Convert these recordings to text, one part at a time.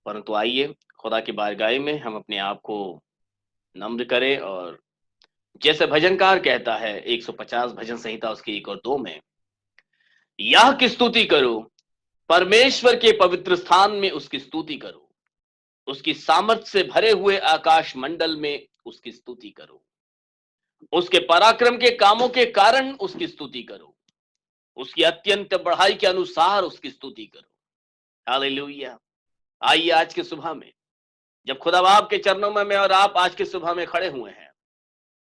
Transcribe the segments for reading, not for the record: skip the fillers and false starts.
परंतु आइए खुदा की बारगाह में हम अपने आप को नम्र करें और जैसे भजनकार कहता है 150 भजन संहिता उसकी 1 और 2 में, यह की स्तुति करो, परमेश्वर के पवित्र स्थान में उसकी स्तुति करो, उसकी सामर्थ्य से भरे हुए आकाश मंडल में उसकी स्तुति करो, उसके पराक्रम के कामों के कारण उसकी स्तुति करो, उसकी अत्यंत बढ़ाई के अनुसार उसकी स्तुति करो। हालेलुया। आइए आज के सुबह में जब खुदा बाप के चरणों में मैं और आप आज के सुबह में खड़े हुए हैं,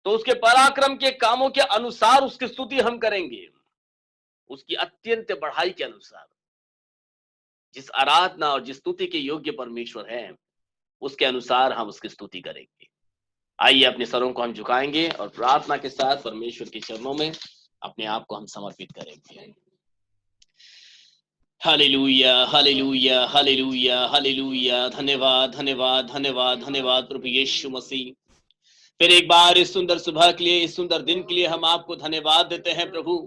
तो उसके पराक्रम के कामों के अनुसार उसकी स्तुति हम करेंगे, उसकी अत्यंत बढ़ाई के अनुसार। जिस आराधना और जिस स्तुति के योग्य परमेश्वर है, उसके अनुसार हम उसकी स्तुति करेंगे। आइए अपने सरों को हम झुकाएंगे और प्रार्थना के साथ परमेश्वर के चरणों में अपने आप को हम समर्पित करेंगे। Hallelujah, hallelujah, hallelujah, hallelujah. धन्यवाद, धन्यवाद, धन्यवाद, धन्यवाद प्रभु यीशु मसीह। फिर एक बार इस सुंदर सुबह के लिए, इस सुंदर दिन के लिए हम आपको धन्यवाद देते हैं प्रभु।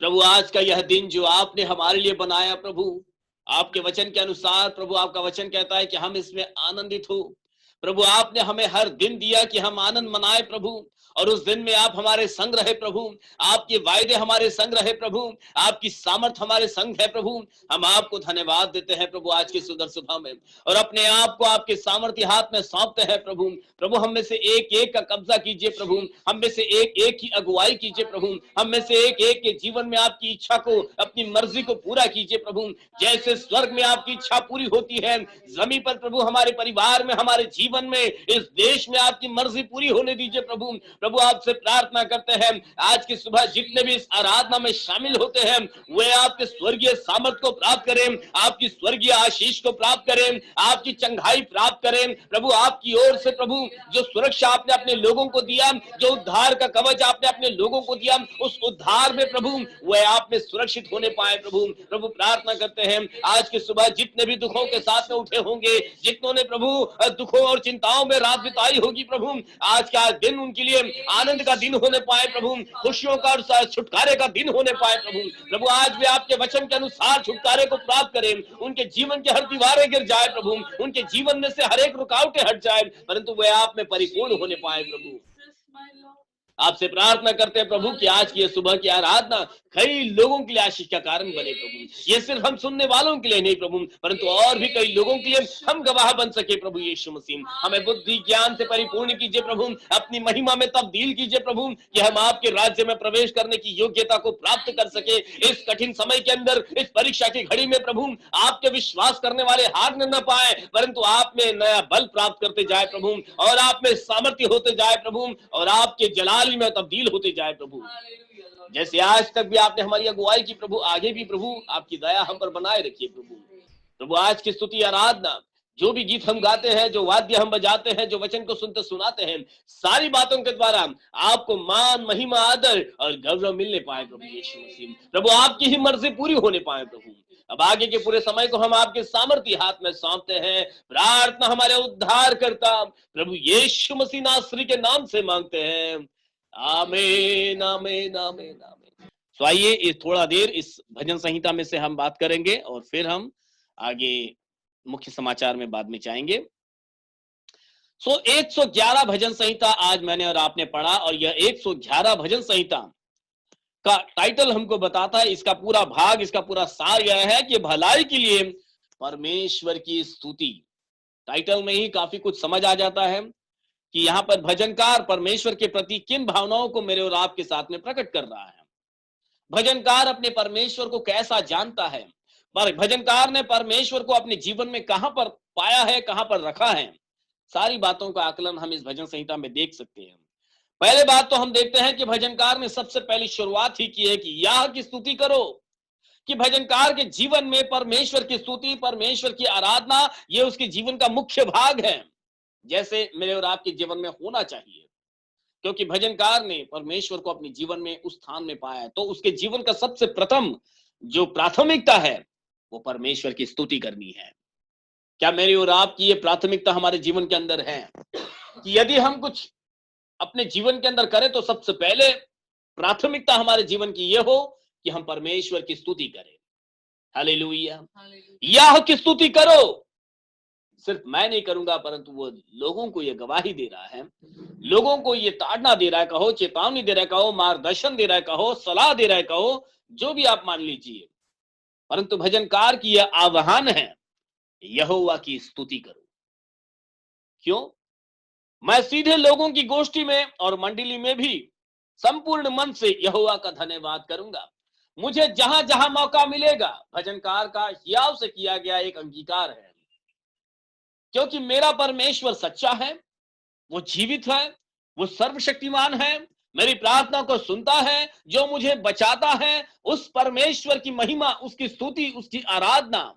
प्रभु आज का यह दिन जो आपने हमारे लिए बनाया प्रभु, आपके वचन के अनुसार प्रभु, आपका वचन कहता है कि हम इसमें आनंदित हो। प्रभु आपने हमें हर दिन दिया कि हम आनंद मनाए प्रभु, और उस दिन में आप हमारे संग रहे प्रभु, आपके वायदे हमारे संग रहे प्रभु, आपकी सामर्थ हमारे संग है प्रभु। हम आपको धन्यवाद देते हैं प्रभु आज की सुंदर सुबह में, और अपने आप को आपके सामर्थ्य हाथ में सौंपते हैं प्रभु। प्रभु हम में से एक एक का कब्जा कीजिए प्रभु, हम में से एक एक की अगुवाई कीजिए प्रभु, हम में से एक एक के जीवन में आपकी इच्छा को, अपनी मर्जी को पूरा कीजिए प्रभु। जैसे स्वर्ग में आपकी इच्छा पूरी होती है, जमीन पर प्रभु हमारे परिवार में, हमारे जीवन में, इस देश में आपकी मर्जी पूरी होने दीजिए प्रभु। प्रभु आपसे प्रार्थना करते हैं आज की सुबह जितने भी इस आराधना में शामिल होते हैं, वे आपके स्वर्गीय सामर्थ को प्राप्त करें, आपकी स्वर्गीय आशीष को प्राप्त करें, आपकी चंगाई प्राप्त करें प्रभु। आपकी ओर से प्रभु जो सुरक्षा आपने अपने लोगों को दिया, जो उद्धार का कवच आपने अपने लोगों को दिया, उस उद्धार में प्रभु वह आप में सुरक्षित होने पाए प्रभु। प्रभु प्रार्थना करते हैं आज की सुबह जितने भी दुखों के साथ में उठे होंगे, जितनों ने प्रभु दुखों और चिंताओं में रात बिताई होगी प्रभु, आज का दिन उनके लिए आनंद का दिन होने पाए प्रभु, खुशियों का और छुटकारे का दिन होने पाए प्रभु। प्रभु आज वे आपके वचन के अनुसार छुटकारे को प्राप्त करें, उनके जीवन के हर दीवारें गिर जाए प्रभु, उनके जीवन में से हर एक रुकावटें हट जाए, परंतु वे आप में परिपूर्ण होने पाए प्रभु। आपसे प्रार्थना करते हैं प्रभु कि आज की ये सुबह की आराधना कई लोगों के लिए आशीष का कारण बने प्रभु। ये सिर्फ हम सुनने वालों के लिए नहीं प्रभु, परंतु और भी कई लोगों के लिए हम गवाह बन सके प्रभु यीशु मसीह। हमें बुद्धि ज्ञान से परिपूर्ण कीजिए प्रभु, अपनी महिमा में तब्दील कीजिए प्रभु, कि हम आपके राज्य में प्रवेश करने की योग्यता को प्राप्त कर सके। इस कठिन समय के अंदर, इस परीक्षा की घड़ी में प्रभु आपके विश्वास करने वाले हार न पाए, परंतु आप में नया बल प्राप्त करते जाए प्रभु, और आप में सामर्थ्य होते जाए प्रभु, और आपके जलाली में तब्दील होते जाए प्रभु। जैसे आज तक भी आपने हमारी अगुवाई की प्रभु, आगे भी प्रभु आपकी दया हम पर बनाए रखिए प्रभु। प्रभु आज की स्तुति आराधना, जो भी गीत हम गाते हैं, जो वाद्य हम बजाते हैं, जो वचन को सुनते सुनाते हैं, सारी बातों के द्वारा आपको मान, महिमा, आदर और गौरव मिलने पाए प्रभु यीशु मसीह। प्रभु आपकी ही मर्जी पूरी होने पाए प्रभु। अब आगे के पूरे समय को हम आपके सामर्थ्य हाथ में सौंपते हैं। प्रार्थना हमारे उद्धार करता प्रभु यीशु मसीह नासरी के नाम से मांगते हैं, आमीन, आमीन, आमीन, आमीन। तो आइए इस थोड़ा देर इस भजन संहिता में से हम बात करेंगे और फिर हम आगे मुख्य समाचार में बाद में जाएंगे। 111 भजन संहिता आज मैंने और आपने पढ़ा, और यह 111 भजन संहिता का टाइटल हमको बताता है, इसका पूरा भाग, इसका पूरा सार यह है कि भलाई के लिए परमेश्वर की स्तुति। टाइटल में ही काफी कुछ समझ आ जाता है कि यहाँ पर भजनकार परमेश्वर के प्रति किन भावनाओं को मेरे और आपके साथ में प्रकट कर रहा है। भजनकार अपने परमेश्वर को कैसा जानता है, पर भजनकार ने परमेश्वर को अपने जीवन में कहां पर पाया है, कहां पर रखा है, सारी बातों का आकलन हम इस भजन संहिता में देख सकते हैं। पहले बात तो हम देखते हैं कि भजनकार ने सबसे पहली शुरुआत ही की है कि याह की स्तुति करो, कि भजनकार के जीवन में परमेश्वर की स्तुति, परमेश्वर की आराधना, ये उसके जीवन का मुख्य भाग है, जैसे मेरे और आपके जीवन में होना चाहिए। क्योंकि भजनकार ने परमेश्वर को अपने जीवन में उस स्थान में पाया है, तो उसके जीवन का सबसे प्रथम जो प्राथमिकता है वो परमेश्वर की स्तुति करनी है। क्या मेरी और आपकी ये प्राथमिकता हमारे जीवन के अंदर है कि यदि हम कुछ अपने जीवन के अंदर करें तो सबसे पहले प्राथमिकता हमारे जीवन की यह हो कि हम परमेश्वर की स्तुति करें। हालेलुया। यह की स्तुति करो, सिर्फ मैं नहीं करूंगा, परंतु वो लोगों को ये गवाही दे रहा है, लोगों को ये ताड़ना दे रहा है, कहो चेतावनी दे रहा है, कहो मार्गदर्शन दे रहा है, कहो सलाह दे रहा है, कहो जो भी आप मान लीजिए, परंतु भजनकार की यह आह्वान है, यहोवा की स्तुति करो। क्यों? मैं सीधे लोगों की गोष्ठी में और मंडली में भी संपूर्ण मन से यहोवा का धन्यवाद करूंगा। मुझे जहां जहां मौका मिलेगा, भजनकार का हियाव से किया गया एक अंगीकार है, क्योंकि मेरा परमेश्वर सच्चा है, वो जीवित है, वो सर्वशक्तिमान है, मेरी प्रार्थना को सुनता है, जो मुझे बचाता है। उस परमेश्वर की महिमा, उसकी स्तुति, उसकी आराधना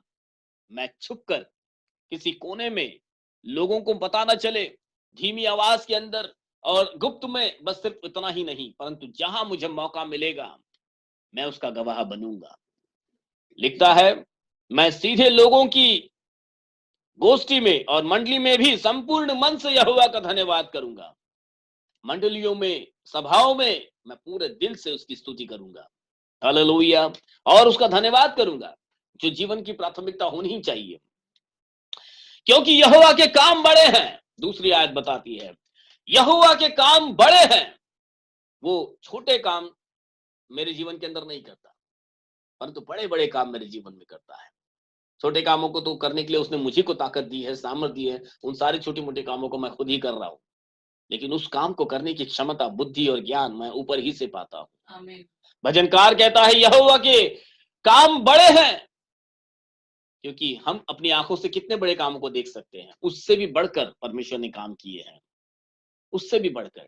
मैं छुपकर किसी कोने में, लोगों को पता ना चले, धीमी आवाज के अंदर और गुप्त में, बस सिर्फ इतना ही नहीं, परंतु जहां मुझे मौका मिलेगा मैं उसका गवाह बनूंगा। लिखता है, मैं सीधे लोगों की गोष्ठी में और मंडली में भी संपूर्ण मन से यहोवा का धन्यवाद करूंगा। मंडलियों में, सभाओं में मैं पूरे दिल से उसकी स्तुति करूंगा, हालेलुया, और उसका धन्यवाद करूंगा, जो जीवन की प्राथमिकता होनी ही चाहिए, क्योंकि यहोवा के काम बड़े हैं। दूसरी आयत बताती है, यहोवा के काम बड़े हैं। वो छोटे काम मेरे जीवन के अंदर नहीं करता, परंतु बड़े बड़े काम मेरे जीवन में करता है। छोटे कामों को तो करने के लिए उसने मुझे को ताकत दी है, सामर्थ दी है, उन सारे छोटे मोटे कामों को मैं खुद ही कर रहा हूं, लेकिन उस काम को करने की क्षमता, बुद्धि और ज्ञान मैं ऊपर ही से पाता हूं। भजनकार कहता है, यहोवा के काम बड़े हैं, क्योंकि हम अपनी आंखों से कितने बड़े कामों को देख सकते हैं, उससे भी बढ़कर परमेश्वर ने काम किए हैं। उससे भी बढ़कर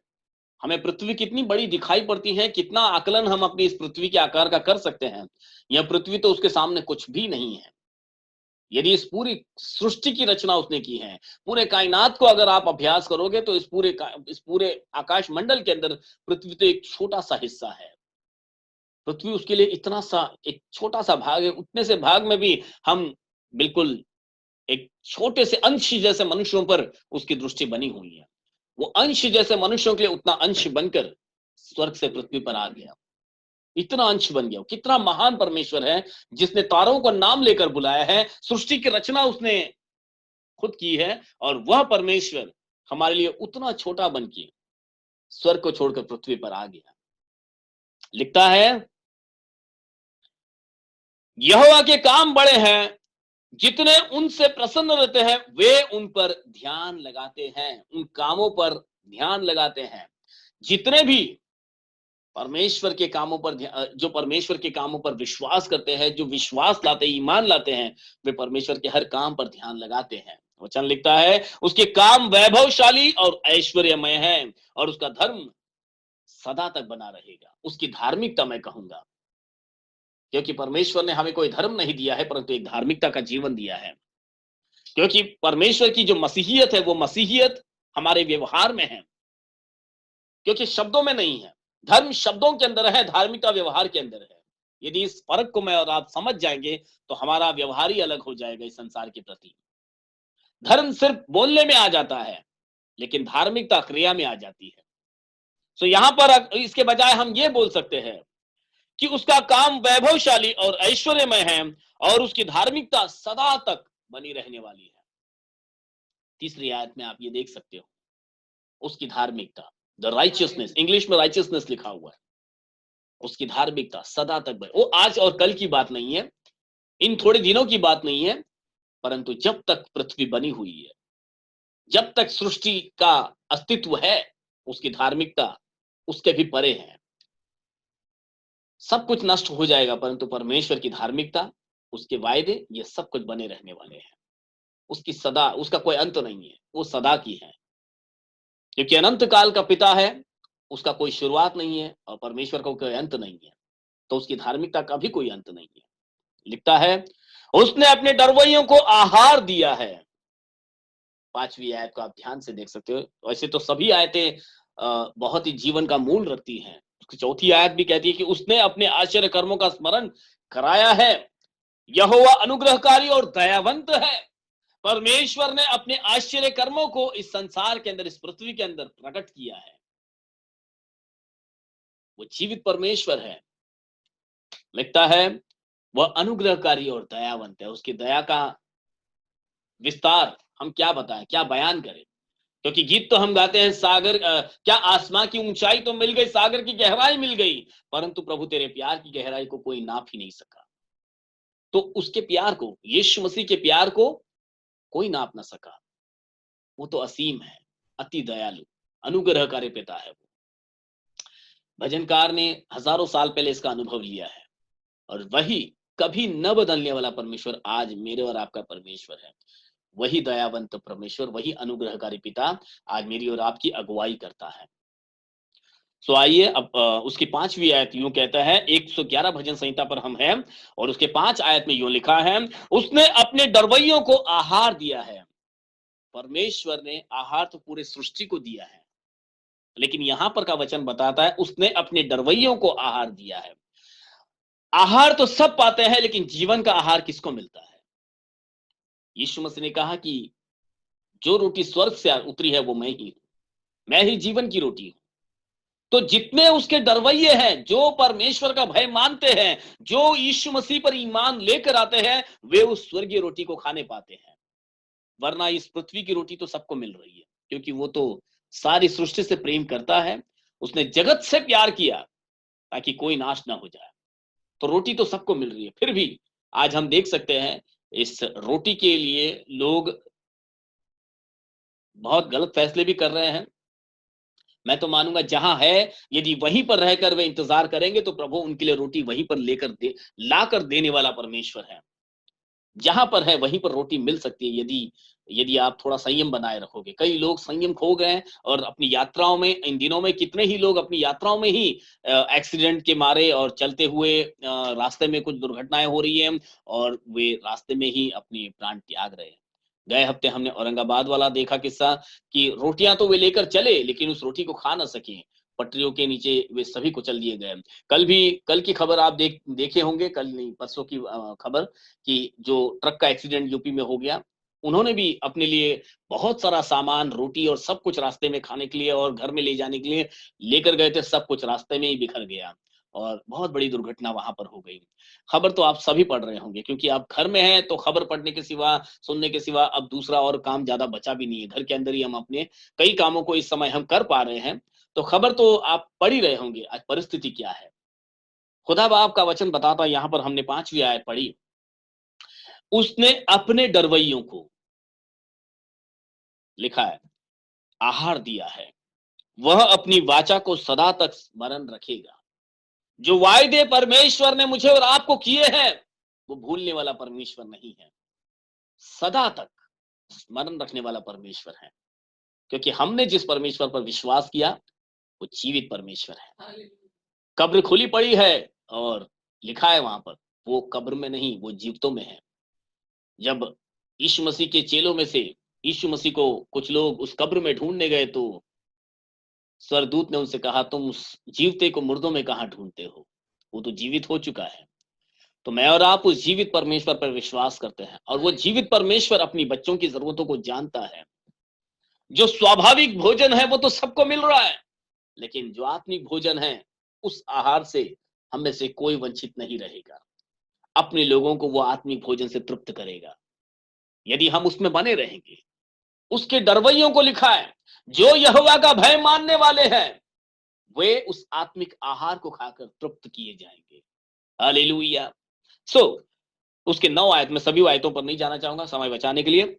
हमें पृथ्वी कितनी बड़ी दिखाई पड़ती है, कितना आकलन हम अपनी इस पृथ्वी के आकार का कर सकते हैं, यह पृथ्वी तो उसके सामने कुछ भी नहीं है। यदि इस पूरी सृष्टि की रचना उसने की है, पूरे कायनात को अगर आप अभ्यास करोगे, तो इस पूरे आकाश मंडल के अंदर पृथ्वी तो एक छोटा सा हिस्सा है। पृथ्वी उसके लिए इतना सा एक छोटा सा भाग है, उतने से भाग में भी हम बिल्कुल एक छोटे से अंश जैसे मनुष्यों पर उसकी दृष्टि बनी हुई है। वो अंश जैसे मनुष्यों के लिए उतना अंश बनकर स्वर्ग से पृथ्वी पर आ गया, इतना अंश बन गया। कितना महान परमेश्वर है, जिसने तारों को नाम लेकर बुलाया है, सृष्टि की रचना उसने खुद की है, और वह परमेश्वर हमारे लिए उतना छोटा बन के स्वर्ग को छोड़कर पृथ्वी पर आ गया। लिखता है, यहोवा के काम बड़े हैं, जितने उनसे प्रसन्न रहते हैं वे उन पर ध्यान लगाते हैं, उन कामों पर ध्यान लगाते हैं। जितने भी परमेश्वर के कामों पर जो परमेश्वर के कामों पर विश्वास करते हैं, जो विश्वास लाते, ईमान लाते हैं, वे परमेश्वर के हर काम पर ध्यान लगाते हैं। वचन लिखता है, उसके काम वैभवशाली और ऐश्वर्यमय है, और उसका धर्म सदा तक बना रहेगा। उसकी धार्मिकता मैं कहूंगा, क्योंकि परमेश्वर ने हमें कोई धर्म नहीं दिया है, परंतु एक धार्मिकता का जीवन दिया है। क्योंकि परमेश्वर की जो मसीहियत है, वो मसीहियत हमारे व्यवहार में है, क्योंकि शब्दों में नहीं है। धर्म शब्दों के अंदर है, धार्मिकता व्यवहार के अंदर है। यदि इस फर्क को मैं और आप समझ जाएंगे, तो हमारा व्यवहार ही अलग हो जाएगा इस संसार के प्रति। धर्म सिर्फ बोलने में आ जाता है, लेकिन धार्मिकता क्रिया में आ जाती है। तो यहां पर इसके बजाय हम ये बोल सकते हैं कि उसका काम वैभवशाली और ऐश्वर्यमय है, और उसकी धार्मिकता सदा तक बनी रहने वाली है। तीसरी आयत में आप ये देख सकते हो, उसकी धार्मिकता, द राइचियसनेस, इंग्लिश में राइचियसनेस लिखा हुआ है। उसकी धार्मिकता सदा तक वो आज और कल की बात नहीं है, इन थोड़े दिनों की बात नहीं है, परंतु जब तक पृथ्वी बनी हुई है, जब तक सृष्टि का अस्तित्व है, उसकी धार्मिकता उसके भी परे है। सब कुछ नष्ट हो जाएगा, परंतु परमेश्वर की धार्मिकता, उसके वायदे, ये सब कुछ बने रहने वाले हैं। उसकी सदा, उसका कोई अंत नहीं है, वो सदा की है, क्योंकि अनंत काल का पिता है, उसका कोई शुरुआत नहीं है, और परमेश्वर का कोई अंत नहीं है, तो उसकी धार्मिकता का भी कोई अंत नहीं है। लिखता है, उसने अपने डरवैयों को आहार दिया है। पांचवी आयत को आप ध्यान से देख सकते हो। वैसे तो सभी आयतें बहुत ही जीवन का मूल रखती हैं। उसकी चौथी आयत भी कहती है कि उसने अपने आश्चर्य कर्मों का स्मरण कराया है। यहोवा अनुग्रहकारी और दयावंत है। परमेश्वर ने अपने आश्चर्य कर्मों को इस संसार के अंदर, इस पृथ्वी के अंदर प्रकट किया है। वो जीवित परमेश्वर है। लिखता है, वह अनुग्रहकारी और दयावंत है। उसकी दया का विस्तार हम क्या बताएं, क्या बयान करें? क्योंकि गीत तो हम गाते हैं, सागर क्या आसमां की ऊंचाई तो मिल गई, सागर की गहराई मिल गई, परंतु प्रभु तेरे प्यार की गहराई को कोई नाप ही नहीं सका। तो उसके प्यार को, यीशु मसीह के प्यार को कोई नाप ना सका। वो तो असीम है, अति दयालु, अनुग्रहकारी पिता है वो। भजनकार ने हजारों साल पहले इसका अनुभव लिया है, और वही कभी न बदलने वाला परमेश्वर आज मेरे और आपका परमेश्वर है। वही दयावंत परमेश्वर, वही अनुग्रहकारी पिता आज मेरी और आपकी अगुवाई करता है। सो आइए अब उसकी 5वीं आयत यूं कहता है, 111 भजन संहिता पर हम हैं, और उसके 5 आयत में यूं लिखा है, उसने अपने डरवैयों को आहार दिया है। परमेश्वर ने आहार तो पूरे सृष्टि को दिया है, लेकिन यहां पर का वचन बताता है उसने अपने डरवैयों को आहार दिया है। आहार तो सब पाते हैं, लेकिन जीवन का आहार किसको मिलता है? यीशु मसीह ने कहा कि जो रोटी स्वर्ग से उतरी है वो मैं ही हूं, मैं ही जीवन की रोटी हूं। तो जितने उसके डरवैये हैं, जो परमेश्वर का भय मानते हैं, जो यीशु मसीह पर ईमान लेकर आते हैं, वे उस स्वर्गीय रोटी को खाने पाते हैं। वरना इस पृथ्वी की रोटी तो सबको मिल रही है, क्योंकि वो तो सारी सृष्टि से प्रेम करता है। उसने जगत से प्यार किया ताकि कोई नाश ना हो जाए। तो रोटी तो सबको मिल रही है। फिर भी आज हम देख सकते हैं, इस रोटी के लिए लोग बहुत गलत फैसले भी कर रहे हैं। मैं तो मानूंगा जहां है, यदि वहीं पर रहकर वे इंतजार करेंगे, तो प्रभु उनके लिए रोटी वहीं पर लेकर दे, लाकर देने वाला परमेश्वर है। जहां पर है वहीं पर रोटी मिल सकती है, यदि यदि आप थोड़ा संयम बनाए रखोगे। कई लोग संयम खो गए हैं, और अपनी यात्राओं में, इन दिनों में कितने ही लोग अपनी यात्राओं में ही एक्सीडेंट के मारे और चलते हुए रास्ते में कुछ दुर्घटनाएं हो रही हैं, और वे रास्ते में ही अपनी प्राण त्याग रहे हैं। गए हफ्ते हमने औरंगाबाद वाला देखा किस्सा, कि रोटियां तो वे लेकर चले, लेकिन उस रोटी को खा ना सके, पटरियों के नीचे वे सभी कुचल दिए गए। कल की खबर आप देखे होंगे, कल नहीं परसों की खबर, कि जो ट्रक का एक्सीडेंट यूपी में हो गया, उन्होंने भी अपने लिए बहुत सारा सामान, रोटी और सब कुछ रास्ते में खाने के लिए और घर में ले जाने के लिए लेकर गए थे, सब कुछ रास्ते में ही बिखर गया, और बहुत बड़ी दुर्घटना वहां पर हो गई। खबर तो आप सभी पढ़ रहे होंगे, क्योंकि आप घर में हैं, तो खबर पढ़ने के सिवा, सुनने के सिवा अब दूसरा और काम ज्यादा बचा भी नहीं है। घर के अंदर ही हम अपने कई कामों को इस समय हम कर पा रहे हैं, तो खबर तो आप पढ़ ही रहे होंगे आज परिस्थिति क्या है। खुदा बाप का वचन बताता है, यहाँ पर हमने 5वीं आयत पढ़ी, उसने अपने डरवैयों को, लिखा है, आहार दिया है। वह अपनी वाचा को सदा तक स्मरण रखेगा। जो वायदे परमेश्वर ने मुझे और आपको किए हैं, वो भूलने वाला परमेश्वर नहीं है, सदा तक स्मरण रखने वाला परमेश्वर है। क्योंकि हमने जिस परमेश्वर पर विश्वास किया, वो जीवित परमेश्वर है। कब्र खुली पड़ी है, और लिखा है वहां पर, वो कब्र में नहीं, वो जीवितों में है। जब यीशु मसीह के चेलों में से यीशु मसीह को कुछ लोग उस कब्र में ढूंढने गए, तो स्वर्गदूत ने उनसे कहा, तुम उस जीवते को मुर्दों में कहां ढूंढते हो? वो तो जीवित हो चुका है। तो मैं और आप उस जीवित परमेश्वर पर विश्वास करते हैं, और वो जीवित परमेश्वर अपनी बच्चों की जरूरतों को जानता है। जो स्वाभाविक भोजन है वो तो सबको मिल रहा है, लेकिन जो आत्मिक भोजन है, उस आहार से हम में से कोई वंचित नहीं रहेगा। अपने लोगों को वो आत्मिक भोजन से तृप्त करेगा, यदि हम उसमें बने रहेंगे। उसके डरवैयों को लिखा है, जो यहोवा का भय मानने वाले हैं, वे उस आत्मिक आहार को खाकर तृप्त किए जाएंगे। हालेलुया। सो उसके 9 आयत में, सभी आयतों पर नहीं जाना चाहूंगा समय बचाने के लिए।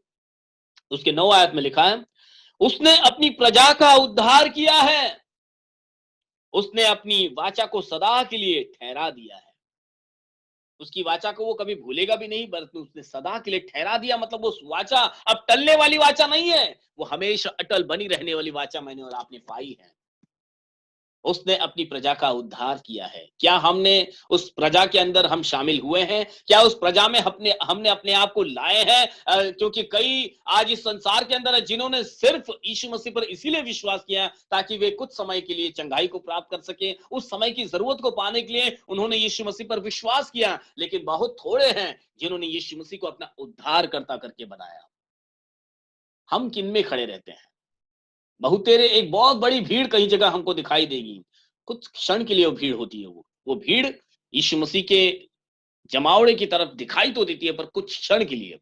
उसके 9 आयत में लिखा है, उसने अपनी प्रजा का उद्धार किया है। उसने अपनी वाचा को सदा के लिए ठहरा दिया है। उसकी वाचा को वो कभी भूलेगा भी नहीं, बल्कि उसने सदा के लिए ठहरा दिया। मतलब उस वाचा अब टलने वाली वाचा नहीं है, वो हमेशा अटल बनी रहने वाली वाचा मैंने और आपने पाई है। उसने अपनी प्रजा का उद्धार किया है। क्या हमने उस प्रजा के अंदर हम शामिल हुए हैं? क्या उस प्रजा में हमने अपने आप को लाए हैं? क्योंकि कई आज इस संसार के अंदर है जिन्होंने सिर्फ यीशु मसीह पर इसीलिए विश्वास किया ताकि वे कुछ समय के लिए चंगाई को प्राप्त कर सके, उस समय की जरूरत को पाने के लिए उन्होंने यीशु मसीह पर विश्वास किया। लेकिन बहुत थोड़े हैं जिन्होंने यीशु मसीह को अपना उद्धारकर्ता करके बनाया। हम किन में खड़े रहते हैं? बहुतेरे एक बहुत बड़ी भीड़ कहीं जगह हमको दिखाई देगी। कुछ क्षण के लिए वो भीड़ होती है, वो भीड़ यीशु मसीह के जमावड़े की तरफ दिखाई तो देती है, पर कुछ क्षण के लिए।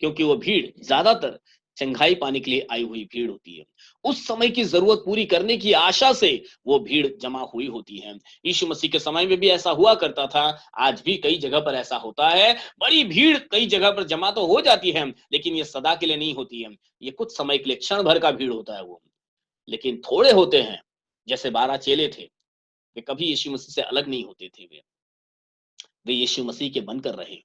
क्योंकि वो भीड़ ज्यादातर चंगाई पाने के लिए आई हुई भीड़ होती है। उस समय की जरूरत पूरी करने की आशा से वो भीड़ जमा हुई होती है। यीशु मसीह के समय में भी ऐसा हुआ करता था, आज भी कई जगह पर ऐसा होता है। बड़ी भीड़ कई जगह पर जमा तो हो जाती है, लेकिन ये सदा के लिए नहीं होती है। ये कुछ समय के लिए, क्षण भर का भीड़ होता है वो। लेकिन थोड़े होते हैं, जैसे 12 चेले थे, वे कभी यीशु मसीह से अलग नहीं होते थे। वे यीशु मसीह के बनकर रहे,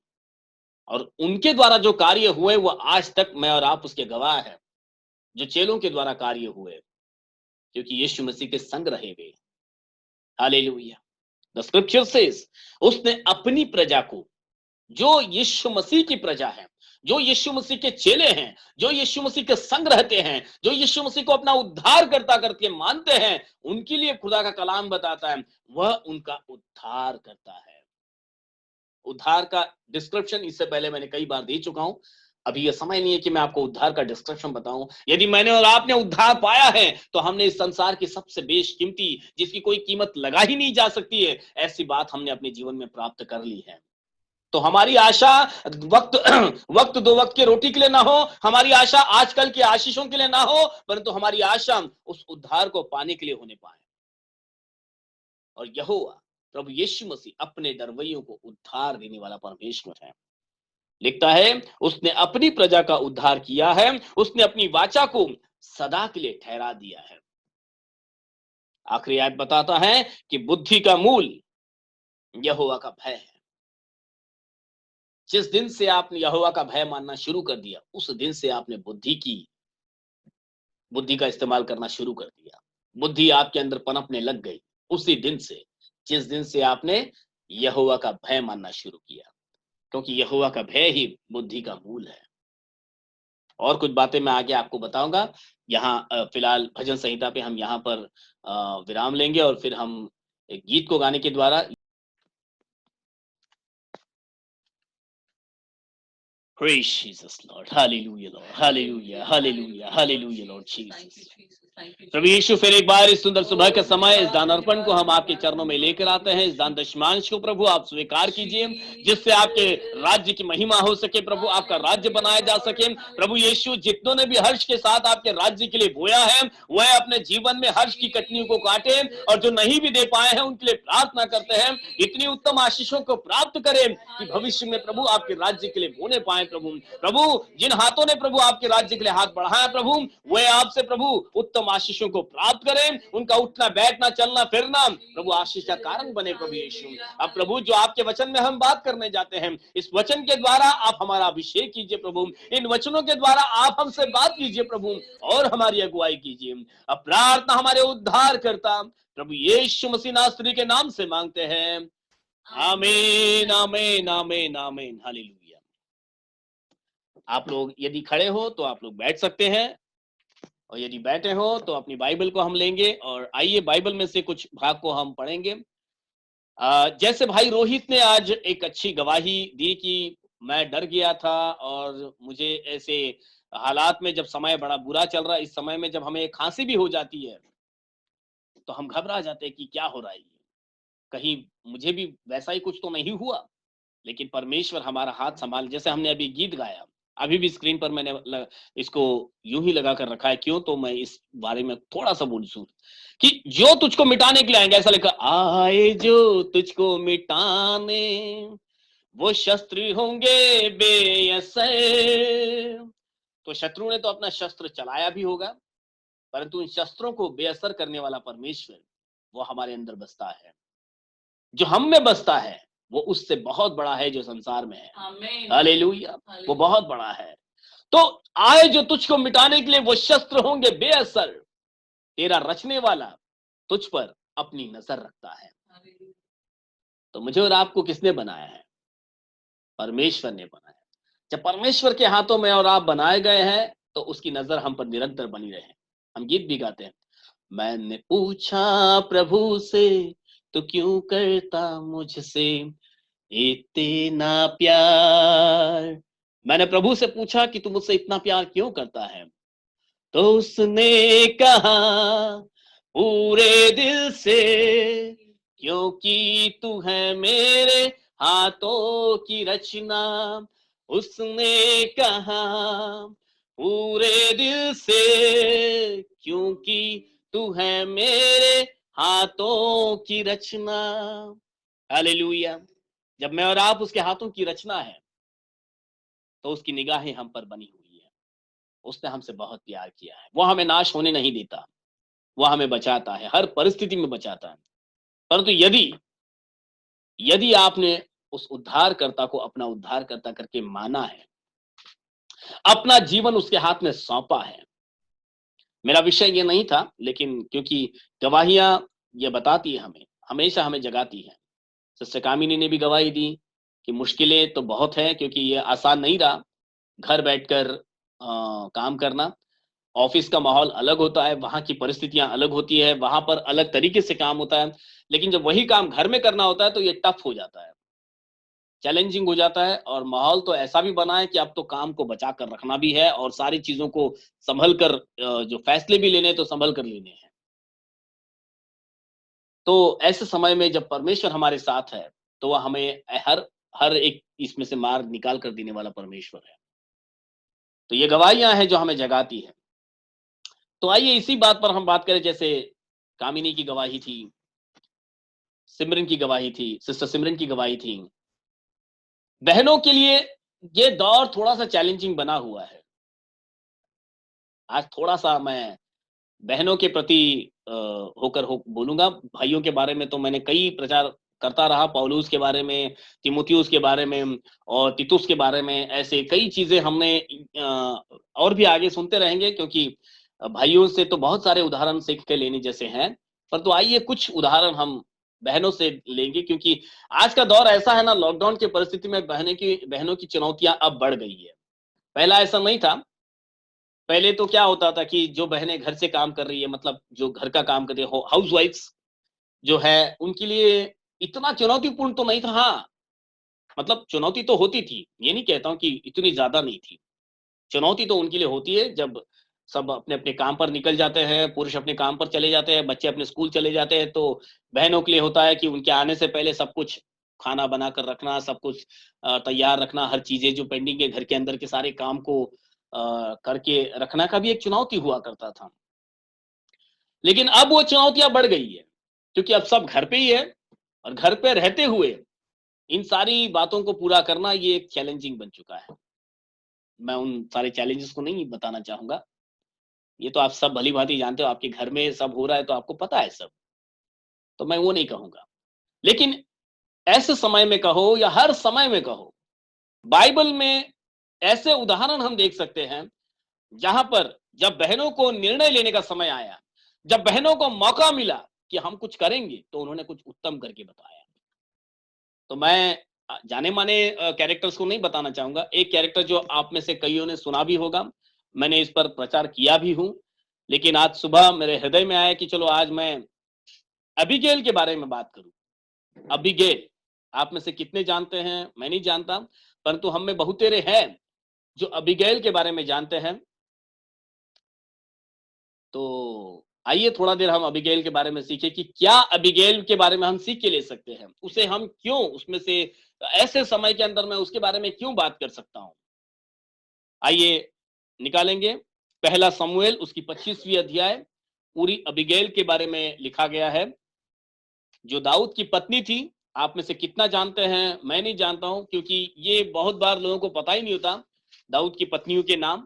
और उनके द्वारा जो कार्य हुए वो आज तक मैं और आप उसके गवाह हैं। जो चेलों के द्वारा कार्य हुए, क्योंकि यीशु मसीह के संग रहे वे। हालेलुया। द स्क्रिप्चर सेज, उसने अपनी प्रजा को, जो यीशु मसीह की प्रजा है, जो यीशु मसीह के चेले हैं, जो यीशु मसीह के संग रहते हैं, जो यीशु मसीह को अपना उद्धार करता करके मानते हैं, उनके लिए खुदा का कलाम बताता है वह उनका उद्धार करता है। उद्धार का डिस्क्रिप्शन इससे पहले मैंने कई बार दे चुका हूं। अभी यह समय नहीं है कि मैं आपको उद्धार का डिस्क्रिप्शन बताऊं। यदि मैंने और आपने उद्धार पाया है, तो हमने इस संसार की सबसे बेशकीमती, जिसकी कोई कीमत लगा ही नहीं जा सकती है, ऐसी बात हमने अपने जीवन में प्राप्त कर ली है। तो हमारी आशा वक्त वक्त दो वक्त की रोटी के लिए ना हो, हमारी आशा आजकल के आशीषों के लिए ना हो, परंतु हमारी आशा उस उद्धार को पाने के लिए होने पाए। और यहोवा प्रभु यीशु मसीह अपने डरवैयों को उद्धार देने वाला परमेश्वर है। लिखता है, उसने अपनी प्रजा का उद्धार किया है, उसने अपनी वाचा को सदा के लिए ठहरा दिया है। आखिरी आयत बताता है कि बुद्धि का मूल यहोवा का भय है। जिस दिन से आपने यहोवा का भय मानना शुरू कर दिया, उस दिन से आपने बुद्धि का इस्तेमाल करना शुरू कर दिया। बुद्धि आपके अंदर पनपने लग गई उसी दिन से, जिस दिन से आपने यहोवा का भय मानना शुरू किया, क्योंकि यहोवा का भय ही बुद्धि का मूल है। और कुछ बातें मैं आगे आपको बताऊंगा। यहाँ फिलहाल भजन संहिता पे हम यहाँ पर विराम लेंगे, और फिर हम एक गीत को गाने के द्वारा। Praise Jesus, Lord. Hallelujah, Lord. Hallelujah, hallelujah, hallelujah, Lord Jesus. प्रभु यीशु, फिर एक बार इस सुंदर सुबह के समय इस दान अर्पण को हम आपके चरणों में लेकर आते हैं। इस दान दशमांश को प्रभु आप स्वीकार कीजिए, जिससे आपके राज्य की महिमा हो सके प्रभु, आपका राज्य बनाया जा सके। प्रभु यीशु, जितनों ने भी हर्ष के साथ आपके राज्य के लिए बोया है, वह अपने जीवन में हर्ष की कटनियों को काटे, और जो नहीं भी दे पाए हैं उनके लिए प्रार्थना करते हैं, इतनी उत्तम आशीषों को प्राप्त करें कि भविष्य में प्रभु आपके राज्य के लिए बोने पाए। प्रभु जिन हाथों ने प्रभु आपके राज्य के लिए हाथ बढ़ाया प्रभु, वह आपसे प्रभु उत्तम आशीषों को प्राप्त करें। उनका उठना बैठना चलना फिरना प्रभु आशीष का कारण बने प्रभु यीशु। अब प्रभु, जो आपके वचन में हम बात करने जाते हैं, इस वचन के द्वारा आप हमारा अभिषेक कीजिए प्रभु। इन वचनों के द्वारा आप हमसे बात कीजिए प्रभु, और हमारी अगुवाई कीजिए। अब प्रार्थना हमारे उद्धार करता प्रभु यीशु मसीह नासरी के नाम से मांगते हैं, आमीन, आमीन, आमीन, आमीन। हालेलुया। आप लोग यदि खड़े हो तो आप लोग बैठ सकते हैं, और यदि बैठे हो तो अपनी बाइबल को हम लेंगे, और आइए बाइबल में से कुछ भाग को हम पढ़ेंगे। जैसे भाई रोहित ने आज एक अच्छी गवाही दी कि मैं डर गया था, और मुझे ऐसे हालात में, जब समय बड़ा बुरा चल रहा है, इस समय में जब हमें खांसी भी हो जाती है तो हम घबरा जाते हैं कि क्या हो रहा है, कहीं मुझे भी वैसा ही कुछ तो नहीं हुआ। लेकिन परमेश्वर हमारा हाथ संभाल, जैसे हमने अभी गीत गाया, अभी भी स्क्रीन पर मैंने इसको यूं ही लगा कर रखा है। क्यों? तो मैं इस बारे में थोड़ा सा बोल दूं कि जो तुझको मिटाने के लिए आएंगे, ऐसा लिखा, आए जो तुझको मिटाने, वो शस्त्र होंगे बेअसर। तो शत्रु ने तो अपना शस्त्र चलाया भी होगा, परंतु इन शस्त्रों को बेअसर करने वाला परमेश्वर, वो हमारे अंदर बसता है। जो हम में बसता है वो उससे बहुत बड़ा है जो संसार में है। हालेलुया, वो बहुत बड़ा है। तो आए जो तुझको मिटाने के लिए, वो शस्त्र होंगे बेअसर। तेरा रचने वाला तुझ पर अपनी नजर रखता है। तो मुझे और आपको किसने बनाया है? परमेश्वर ने बनाया। जब परमेश्वर के हाथों में और आप बनाए गए हैं, तो उसकी नजर हम पर निरंतर बनी रहे। हम गीत भी गाते हैं, मैंने पूछा प्रभु से, तो क्यों करता मुझसे इतना प्यार। मैंने प्रभु से पूछा कि तू मुझसे इतना प्यार क्यों करता है? तो उसने कहा, पूरे दिल से, क्योंकि तू है मेरे हाथों की रचना। उसने कहा, पूरे दिल से, क्योंकि तू है मेरे हाथों की रचना। हालेलुया। जब मैं और आप उसके हाथों की रचना है, तो उसकी निगाहें हम पर बनी हुई है। उसने हमसे बहुत प्यार किया है। वो हमें नाश होने नहीं देता। वो हमें बचाता है, हर परिस्थिति में बचाता है। परंतु यदि यदि आपने उस उद्धारकर्ता को अपना उद्धारकर्ता करके माना है, अपना जीवन उसके हाथ में सौंपा है। मेरा विषय ये नहीं था, लेकिन क्योंकि गवाहियां ये बताती है, हमें हमेशा हमें जगाती है। सिस्टर कामिनी ने भी गवाही दी कि मुश्किलें तो बहुत है, क्योंकि ये आसान नहीं रहा घर बैठकर काम करना। ऑफिस का माहौल अलग होता है, वहां की परिस्थितियां अलग होती है, वहां पर अलग तरीके से काम होता है। लेकिन जब वही काम घर में करना होता है, तो ये टफ हो जाता है, चैलेंजिंग हो जाता है। और माहौल तो ऐसा भी बना है कि अब तो काम को बचा कर रखना भी है, और सारी चीजों को संभल कर जो फैसले भी लेने हैं, तो संभल कर लेने हैं। तो ऐसे समय में जब परमेश्वर हमारे साथ है, तो वह हमें हर हर एक इसमें से मार्ग निकाल कर देने वाला परमेश्वर है। तो ये गवाहियां हैं जो हमें जगाती है। तो आइए इसी बात पर हम बात करें। जैसे कामिनी की गवाही थी, सिमरन की गवाही थी, सिस्टर सिमरन की गवाही थी। बहनों के लिए ये दौर थोड़ा सा चैलेंजिंग बना हुआ है। आज थोड़ा सा मैं बहनों के प्रति होकर बोलूंगा। भाइयों के बारे में तो मैंने कई प्रचार करता रहा, पौलुस के बारे में, तिमुथियुस के बारे में और तीतुस के बारे में। ऐसे कई चीजें हमने और भी आगे सुनते रहेंगे, क्योंकि भाइयों से तो बहुत सारे उदाहरण सीख के लेने जैसे हैं। पर तो आइए कुछ उदाहरण हम बहनों से लेंगे, क्योंकि आज का दौर ऐसा है ना, लॉकडाउन की परिस्थिति में बहनों की चुनौतियां अब बढ़ गई है। पहला ऐसा नहीं था। पहले तो क्या होता था कि जो बहनें घर से काम कर रही है, मतलब जो घर का काम कर रही है, हाउस वाइफ्स जो है, उनके लिए इतना चुनौतीपूर्ण तो नहीं था। हाँ, मतलब चुनौती तो होती थी, ये नहीं कहता हूं कि इतनी ज्यादा नहीं थी। चुनौती तो उनके लिए होती है जब सब अपने अपने काम पर निकल जाते हैं, पुरुष अपने काम पर चले जाते हैं, बच्चे अपने स्कूल चले जाते हैं। तो बहनों के लिए होता है कि उनके आने से पहले सब कुछ खाना बना कर रखना, सब कुछ तैयार रखना, हर चीजें जो पेंडिंग है घर के अंदर के सारे काम को करके रखना का भी एक चुनौती हुआ करता था। लेकिन अब वो चुनौतियां बढ़ गई है, क्योंकि अब सब घर पे ही है, और घर पे रहते हुए इन सारी बातों को पूरा करना ये एक चैलेंजिंग बन चुका है। मैं उन सारे चैलेंजेस को नहीं बताना चाहूंगा। ये तो आप सब भली भांति जानते हो, आपके घर में सब हो रहा है तो आपको पता है सब। तो मैं वो नहीं कहूंगा। लेकिन ऐसे समय में कहो या हर समय में कहो, बाइबल में ऐसे उदाहरण हम देख सकते हैं, जहां पर जब बहनों को निर्णय लेने का समय आया, जब बहनों को मौका मिला कि हम कुछ करेंगे, तो उन्होंने कुछ उत्तम करके बताया। तो मैं जाने माने कैरेक्टर्स को नहीं बताना चाहूंगा। एक कैरेक्टर जो आप में से कईयों ने सुना भी होगा, मैंने इस पर प्रचार किया भी हूं। लेकिन आज सुबह मेरे हृदय में आया कि चलो आज मैं अबीगेल के बारे में बात करूं। अबीगेल, आप में से कितने जानते हैं मैं नहीं जानता, परंतु हम में बहुतेरे हैं जो अबीगेल के बारे में जानते हैं। तो आइए थोड़ा देर हम अबीगेल के बारे में सीखें कि क्या अबीगेल के बारे में हम सीख के ले सकते हैं, उसे हम क्यों उसमें से ऐसे समय के अंदर मैं उसके बारे में क्यों बात कर सकता हूं। आइए निकालेंगे। पहला समूएल उसकी 25वीं अध्याय, पूरी अबीगेल के बारे में लिखा गया है, जो दाऊद की पत्नी थी। आप में से कितना जानते हैं मैं नहीं जानता हूं, क्योंकि ये बहुत बार लोगों को पता ही नहीं होता दाऊद की पत्नियों के नाम।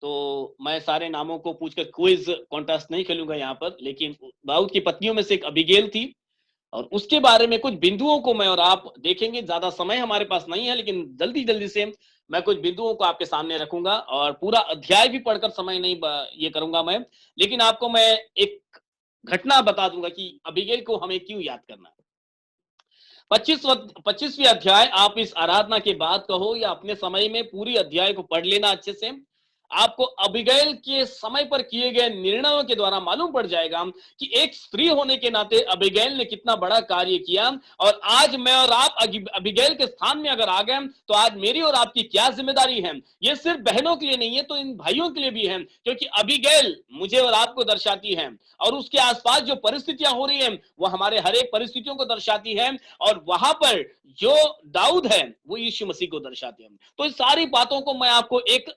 तो मैं सारे नामों को पूछकर क्विज कॉन्टेस्ट नहीं खेलूंगा यहाँ पर। लेकिन दाऊद की पत्नियों में से एक अबीगेल थी, और उसके बारे में कुछ बिंदुओं को मैं और आप देखेंगे। ज्यादा समय हमारे पास नहीं है, लेकिन जल्दी जल्दी से मैं कुछ बिंदुओं को आपके सामने रखूंगा, और पूरा अध्याय भी पढ़कर समय नहीं ये करूंगा मैं। लेकिन आपको मैं एक घटना बता दूंगा कि अबीगेल को हमें क्यों याद करना है। 25वीं अध्याय, आप इस आराधना के बाद कहो या अपने समय में पूरी अध्याय को पढ़ लेना अच्छे से। आपको अबीगैल के समय पर किए गए निर्णयों के द्वारा मालूम पड़ जाएगा कि एक स्त्री होने के नाते अबीगैल ने कितना बड़ा कार्य किया। और आज मैं और आप अबीगैल के स्थान में अगर आ गए, तो आज मेरी और आपकी क्या जिम्मेदारी है। ये सिर्फ बहनों के लिए नहीं है, तो इन भाइयों के लिए भी है, क्योंकि अबीगैल मुझे और आपको दर्शाती है, और उसके आसपास जो परिस्थितियां हो रही हैं वो हमारे हर एक परिस्थितियों को दर्शाती है। और वहां पर जो दाऊद है वो यीशु मसीह को दर्शाते हैं। तो इस सारी बातों को मैं आपको एक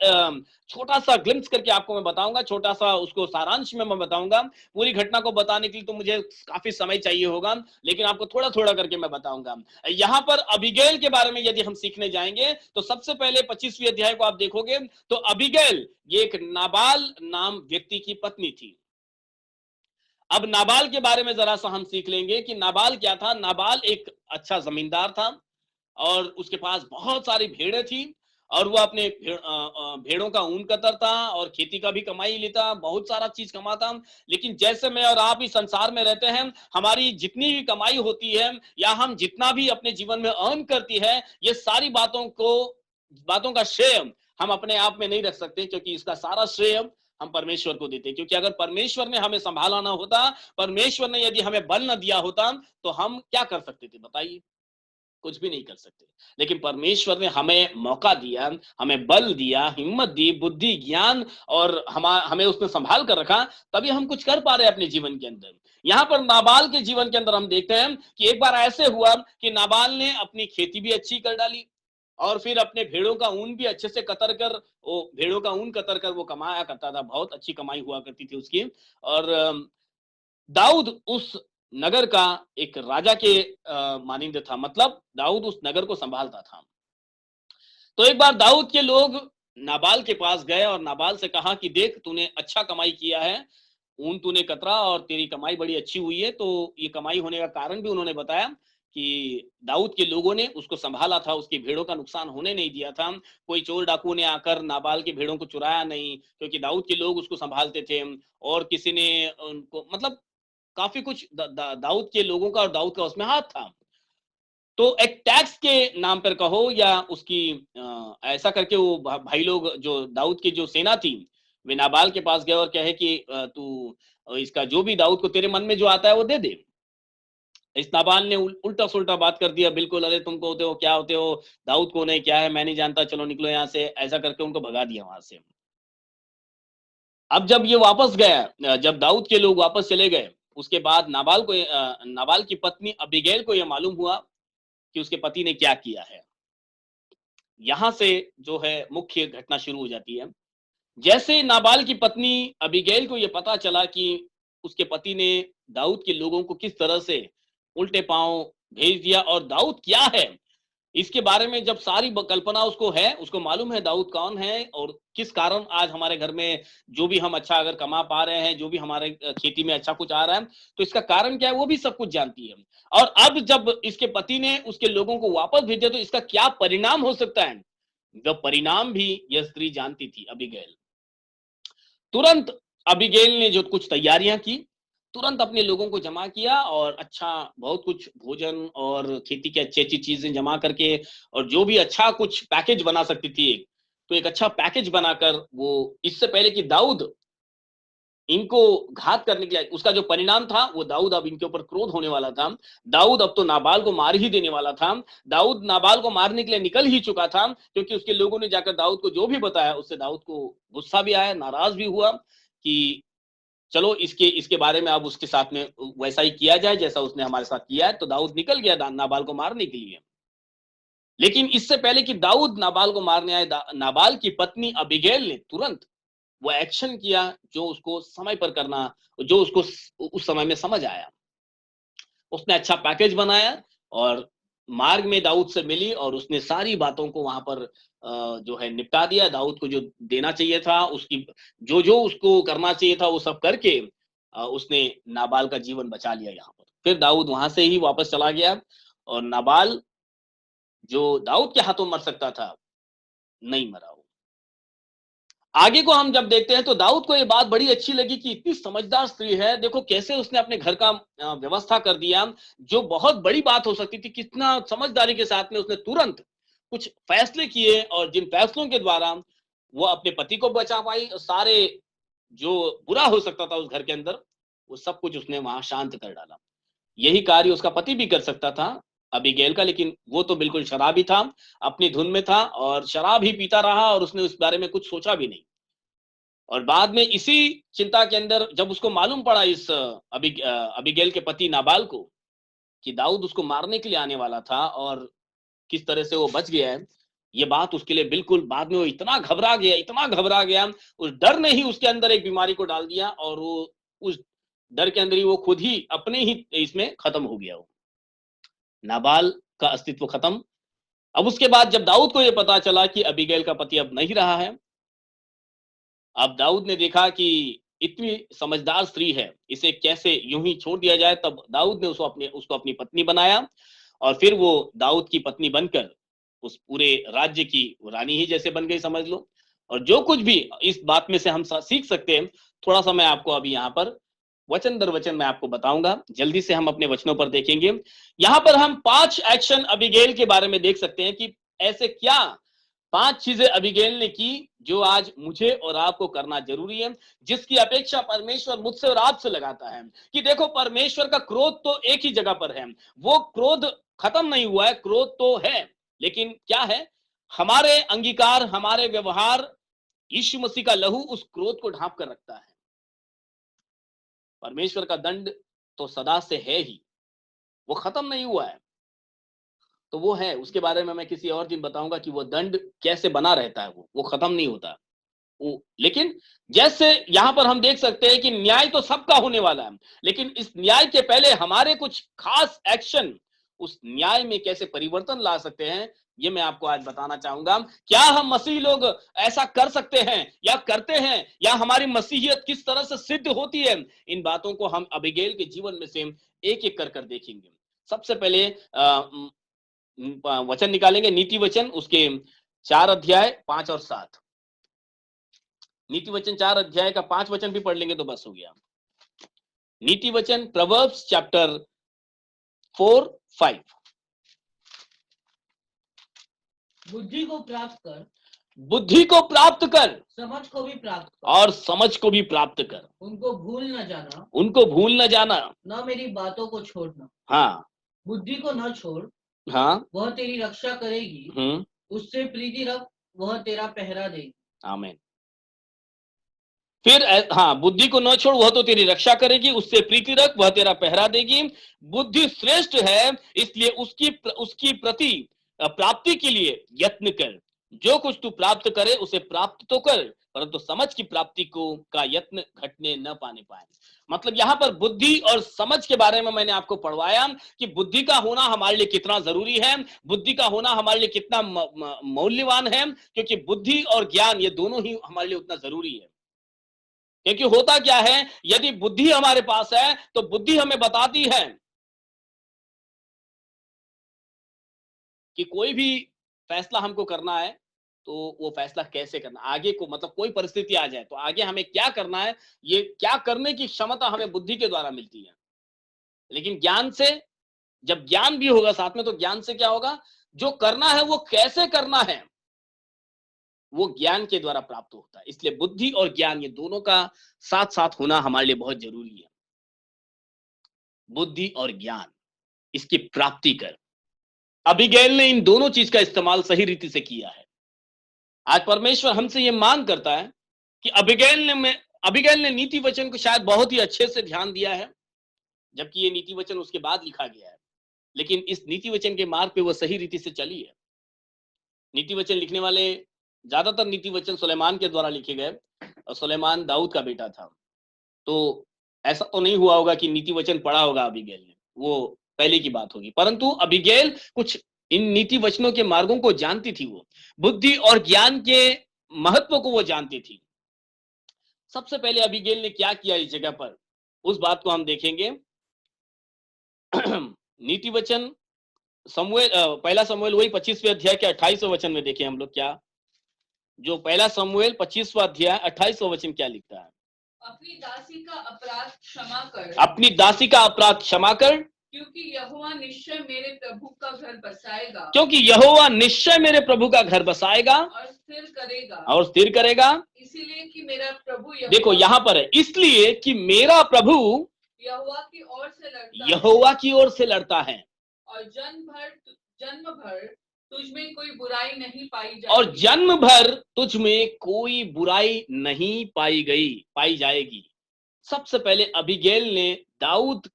छोटा सा ग्लिम्स करके आपको मैं बताऊंगा, छोटा सा उसको सारांश में मैं बताऊंगा। पूरी घटना को बताने के लिए तो मुझे काफी समय चाहिए होगा, लेकिन आपको थोड़ा थोड़ा करके मैं बताऊंगा। यहां पर अबीगैल के बारे में यदि हम सीखने जाएंगे तो सबसे पहले 25वीं अध्याय को आप देखोगे तो अबीगैल ये एक नाबाल नाम व्यक्ति की पत्नी थी। अब नाबाल के बारे में जरा सा हम सीख लेंगे कि नाबाल क्या था। नाबाल एक अच्छा जमींदार था और उसके पास बहुत सारी भेड़ें थी और वो अपने भेड़ों का ऊन कतरता और खेती का भी कमाई लेता, बहुत सारा चीज कमाता। लेकिन जैसे मैं और आप इस संसार में रहते हैं, हमारी जितनी भी कमाई होती है या हम जितना भी अपने जीवन में अर्न करती है, ये सारी बातों का श्रेय हम अपने आप में नहीं रख सकते, क्योंकि इसका सारा श्रेय हम परमेश्वर को देते। क्योंकि अगर परमेश्वर ने हमें संभाला ना होता, परमेश्वर ने यदि हमें बल न दिया होता, तो हम क्या कर सकते थे बताइए? कुछ भी नहीं कर सकते। लेकिन परमेश्वर ने हमें मौका दिया, हमें बल दिया, हिम्मत दी, बुद्धि, ज्ञान और हमें उसने संभाल कर रखा, तभी हम कुछ कर पा रहे हैं अपने जीवन के अंदर। यहाँ पर नाबाल के जीवन के अंदर हम देखते हैं कि एक बार ऐसे हुआ कि नाबाल ने अपनी खेती भी अच्छी कर डाली और फिर अपने भेड़ों का ऊन भी अच्छे से कतर कर, वो भेड़ों का ऊन कतर कर वो कमाया करता था, बहुत अच्छी कमाई हुआ करती थी उसकी। और दाऊद उस नगर का एक राजा के मानिंद था, मतलब दाऊद उस नगर को संभालता था। तो एक बार दाऊद के लोग नाबाल के पास गए और नाबाल से कहा कि देख, तूने अच्छा कमाई किया है, ऊन तूने कतरा और तेरी कमाई बड़ी अच्छी हुई है। तो ये कमाई होने का कारण भी उन्होंने बताया कि दाऊद के लोगों ने उसको संभाला था, उसकी भेड़ों का नुकसान होने नहीं दिया था। कोई चोर डाकू ने आकर नाबाल की भेड़ों को चुराया नहीं, क्योंकि दाऊद के लोग उसको संभालते थे। और किसी ने उनको, मतलब काफी कुछ दाऊद के लोगों का और दाऊद का उसमें हाथ था। तो एक टैक्स के नाम पर कहो या उसकी ऐसा करके वो भाई लोग, जो दाऊद की जो सेना थी, वे नाबाल के पास गए और कहे कि तू इसका जो भी दाऊद को तेरे मन में जो आता है वो दे दे। इस नाबाल ने उल्टा सुल्टा बात कर दिया बिल्कुल, अरे तुमको होते हो, क्या होते हो, दाऊद कौन है, क्या है, मैं नहीं जानता, चलो निकलो यहाँ से, ऐसा करके उनको भगा दिया वहां से। अब जब ये वापस गया, जब दाऊद के लोग वापस चले गए, उसके बाद नाबाल की पत्नी अबीगैल को यह मालूम हुआ कि उसके पति ने क्या किया है। यहां से जो है मुख्य घटना शुरू हो जाती है। जैसे नाबाल की पत्नी अबीगैल को यह पता चला कि उसके पति ने दाऊद के लोगों को किस तरह से उल्टे पांव भेज दिया और दाऊद क्या है, इसके बारे में जब सारी कल्पना उसको है, उसको मालूम है दाऊद कौन है और किस कारण आज हमारे घर में जो भी हम अच्छा अगर कमा पा रहे हैं, जो भी हमारे खेती में अच्छा कुछ आ रहा है, तो इसका कारण क्या है वो भी सब कुछ जानती है। और अब जब इसके पति ने उसके लोगों को वापस भेजा तो इसका क्या परिणाम हो सकता है, वह परिणाम भी यह स्त्री जानती थी, अबीगैल। तुरंत अबीगैल ने जो कुछ तैयारियां की, तुरंत अपने लोगों को जमा किया और अच्छा बहुत कुछ भोजन और खेती की अच्छी अच्छी चीजें जमा करके, और जो भी अच्छा कुछ पैकेज बना सकती थी, तो एक अच्छा पैकेज बनाकर वो, इससे पहले कि दाऊद इनको घात करने के लिए, उसका जो परिणाम था वो दाऊद अब इनके ऊपर क्रोध होने वाला था। दाऊद अब तो नाबाल को मार ही देने वाला था। दाऊद नाबाल को मारने के लिए निकल ही चुका था, क्योंकि उसके लोगों ने जाकर दाऊद को जो भी बताया, उससे दाऊद को गुस्सा भी आया, नाराज भी हुआ कि चलो इसके इसके बारे में अब उसके साथ में वैसा ही किया जाए जैसा उसने हमारे साथ किया है। तो दाऊद निकल गया नाबाल को मारने के लिए। लेकिन इससे पहले कि दाऊद नाबाल को मारने आए, नाबाल की पत्नी अबीगैल ने तुरंत वो एक्शन किया जो उसको समय पर करना, जो उसको उस समय में समझ आया। उसने अच्छा पैकेज बनाया और मार्ग में दाऊद से मिली और उसने सारी बातों को वहां पर जो है निपटा दिया। दाऊद को जो देना चाहिए था, उसकी जो जो उसको करना चाहिए था वो सब करके उसने नाबाल का जीवन बचा लिया यहाँ पर। फिर दाऊद वहां से ही वापस चला गया और नाबाल जो दाऊद के हाथों मर सकता था, नहीं मरा वो। आगे को हम जब देखते हैं तो दाऊद को ये बात बड़ी अच्छी लगी कि इतनी समझदार स्त्री है, देखो कैसे उसने अपने घर का व्यवस्था कर दिया, जो बहुत बड़ी बात हो सकती थी, कितना समझदारी के साथ में उसने तुरंत कुछ फैसले किए और जिन फैसलों के द्वारा वो अपने पति को बचा पाई और सारे जो बुरा हो सकता था उस घर के अंदर, वो सब कुछ उसने वहां शांत कर डाला। यही कार्य उसका पति भी कर सकता था, अबीगैल का, लेकिन वो तो बिल्कुल शराबी था, अपनी धुन में था और शराब ही पीता रहा और उसने उस बारे में कुछ सोचा भी नहीं। और बाद में इसी चिंता के अंदर जब उसको मालूम पड़ा, इस अबीगैल के पति नाबाल को, कि दाऊद उसको मारने के लिए आने वाला था और किस तरह से वो बच गया है, ये बात उसके लिए बिल्कुल, बाद में वो इतना घबरा गया, उस डर ने ही उसके अंदर एक बीमारी को डाल दिया और वो उस डर के अंदर ही वो खुद ही अपने ही इसमें खत्म हो गया। वो नाबाल का अस्तित्व खत्म। अब उसके बाद जब दाऊद को ये पता चला कि अबीगैल का पति अब नहीं रहा है, अब दाऊद ने देखा कि इतनी समझदार स्त्री है, इसे कैसे यूं ही छोड़ दिया जाए। तब दाऊद ने उसको अपनी पत्नी बनाया और फिर वो दाऊद की पत्नी बनकर उस पूरे राज्य की रानी ही जैसे बन गई, समझ लो। और जो कुछ भी इस बात में से हम सीख सकते हैं, थोड़ा सा मैं आपको अभी यहाँ पर वचन दर वचन मैं आपको बताऊंगा। जल्दी से हम अपने वचनों पर देखेंगे। यहाँ पर हम 5 एक्शन अबीगैल के बारे में देख सकते हैं कि ऐसे क्या 5 चीजें अबीगैल ने की जो आज मुझे और आपको करना जरूरी है, जिसकी अपेक्षा परमेश्वर मुझसे और आपसे लगाता है। कि देखो, परमेश्वर का क्रोध तो एक ही जगह पर है, वो क्रोध खत्म नहीं हुआ है, क्रोध तो है, लेकिन क्या है, हमारे अंगीकार, हमारे व्यवहार, यीशु मसीह का लहू उस क्रोध को ढांप कर रखता है। परमेश्वर का दंड तो सदा से है ही, वो खत्म नहीं हुआ है, तो वो है, उसके बारे में मैं किसी और दिन बताऊंगा कि वो दंड कैसे बना रहता है, वो खत्म नहीं होता। लेकिन जैसे यहां पर हम देख सकते हैं कि न्याय तो सबका होने वाला है, लेकिन इस न्याय के पहले हमारे कुछ खास एक्शन उस न्याय में कैसे परिवर्तन ला सकते हैं, ये मैं आपको आज बताना चाहूंगा। क्या हम मसीह लोग ऐसा कर सकते हैं या करते हैं, या हमारी मसीहियत किस तरह से सिद्ध होती है, इन बातों को हम अबीगैल के जीवन में से एक एक कर देखेंगे। सबसे पहले वचन निकालेंगे, नीति वचन उसके 4 अध्याय 5 और 7। नीति वचन 4 अध्याय का 5 वचन भी पढ़ लेंगे तो बस हो गया। नीति वचन प्रोवर्ब्स चैप्टर 4-5। बुद्धि को प्राप्त कर, बुद्धि को प्राप्त कर, समझ को भी प्राप्त कर, और समझ को भी प्राप्त कर, उनको भूल न जाना, उनको भूल न जाना, न मेरी बातों को छोड़ना। हाँ, बुद्धि को न छोड़, हाँ, वह तेरी रक्षा करेगी, उससे प्रीति रख, वह तेरा पहरा देगी। आमीन। फिर हाँ, बुद्धि को न छोड़, वह तो तेरी रक्षा करेगी, उससे प्रीति रख, वह तेरा पहरा देगी। बुद्धि श्रेष्ठ है, इसलिए उसकी प्रति प्राप्ति के लिए यत्न कर। जो कुछ तू प्राप्त करे उसे प्राप्त तो कर, परंतु समझ की प्राप्ति का यत्न घटने न पाने पाए। मतलब यहां पर बुद्धि और समझ के बारे में मैंने आपको पढ़वाया कि बुद्धि का होना हमारे लिए कितना जरूरी है, बुद्धि का होना हमारे लिए कितना मौल्यवान है, क्योंकि बुद्धि और ज्ञान ये दोनों ही हमारे लिए उतना जरूरी है। क्योंकि होता क्या है, यदि बुद्धि हमारे पास है तो बुद्धि हमें बताती है कि कोई भी फैसला हमको करना है तो वो फैसला कैसे करना, आगे को, मतलब कोई परिस्थिति आ जाए तो आगे हमें क्या करना है, ये क्या करने की क्षमता हमें बुद्धि के द्वारा मिलती है। लेकिन ज्ञान से, जब ज्ञान भी होगा साथ में, तो ज्ञान से क्या होगा, जो करना है वो कैसे करना है वो ज्ञान के द्वारा प्राप्त होता है। इसलिए बुद्धि और ज्ञान ये दोनों का साथ साथ होना हमारे लिए बहुत जरूरी है। बुद्धि और ज्ञान, इसकी प्राप्ति कर। अबीगैल ने इन दोनों चीज का इस्तेमाल सही रीति से किया है। आज परमेश्वर हमसे ये मांग करता है कि अबीगैल ने नीति वचन को शायद बहुत ही अच्छे से ध्यान दिया है, जबकि ये नीति वचन उसके बाद लिखा गया है, लेकिन इस नीति वचन के मार्ग पे वो सही रीति से चली है। नीति वचन लिखने वाले, ज्यादातर नीति वचन सुलेमान के द्वारा लिखे गए, और सुलेमान दाऊद का बेटा था। तो ऐसा तो नहीं हुआ होगा कि नीति वचन पढ़ा होगा अबीगैल ने, वो पहले की बात होगी। परंतु अबीगैल कुछ इन नीति वचनों के मार्गों को जानती थी, वो बुद्धि और ज्ञान के महत्व को वो जानती थी। सबसे पहले अबीगैल ने क्या किया इस जगह पर, उस बात को हम देखेंगे। नीति वचन पहला समूएल वही 25वें अध्याय के 28वें वचन में देखें हम लोग क्या, जो पहला समूएल 25वां अध्याय 28वां वचन क्या लिखता है। अपनी दासी का अपराध क्षमा कर, अपनी दासी का अपराध क्षमा कर, क्योंकि यहोवा निश्चय मेरे प्रभु का घर बसाएगा, क्योंकि यहोवा निश्चय मेरे प्रभु का घर बसाएगा और स्थिर करेगा, और स्थिर करेगा। इसीलिए कि मेरा प्रभु देखो यहां पर है, इसलिए कि मेरा प्रभु यहोवा की ओर से लड़ता यहोवा की ओर से लड़ता है, और जन्म भर तुझ में कोई बुराई नहीं पाई जाएगी, और जन्म भर तुझ में कोई बुराई नहीं पाई जाएगी। सबसे पहले अबीगैल ने दाऊद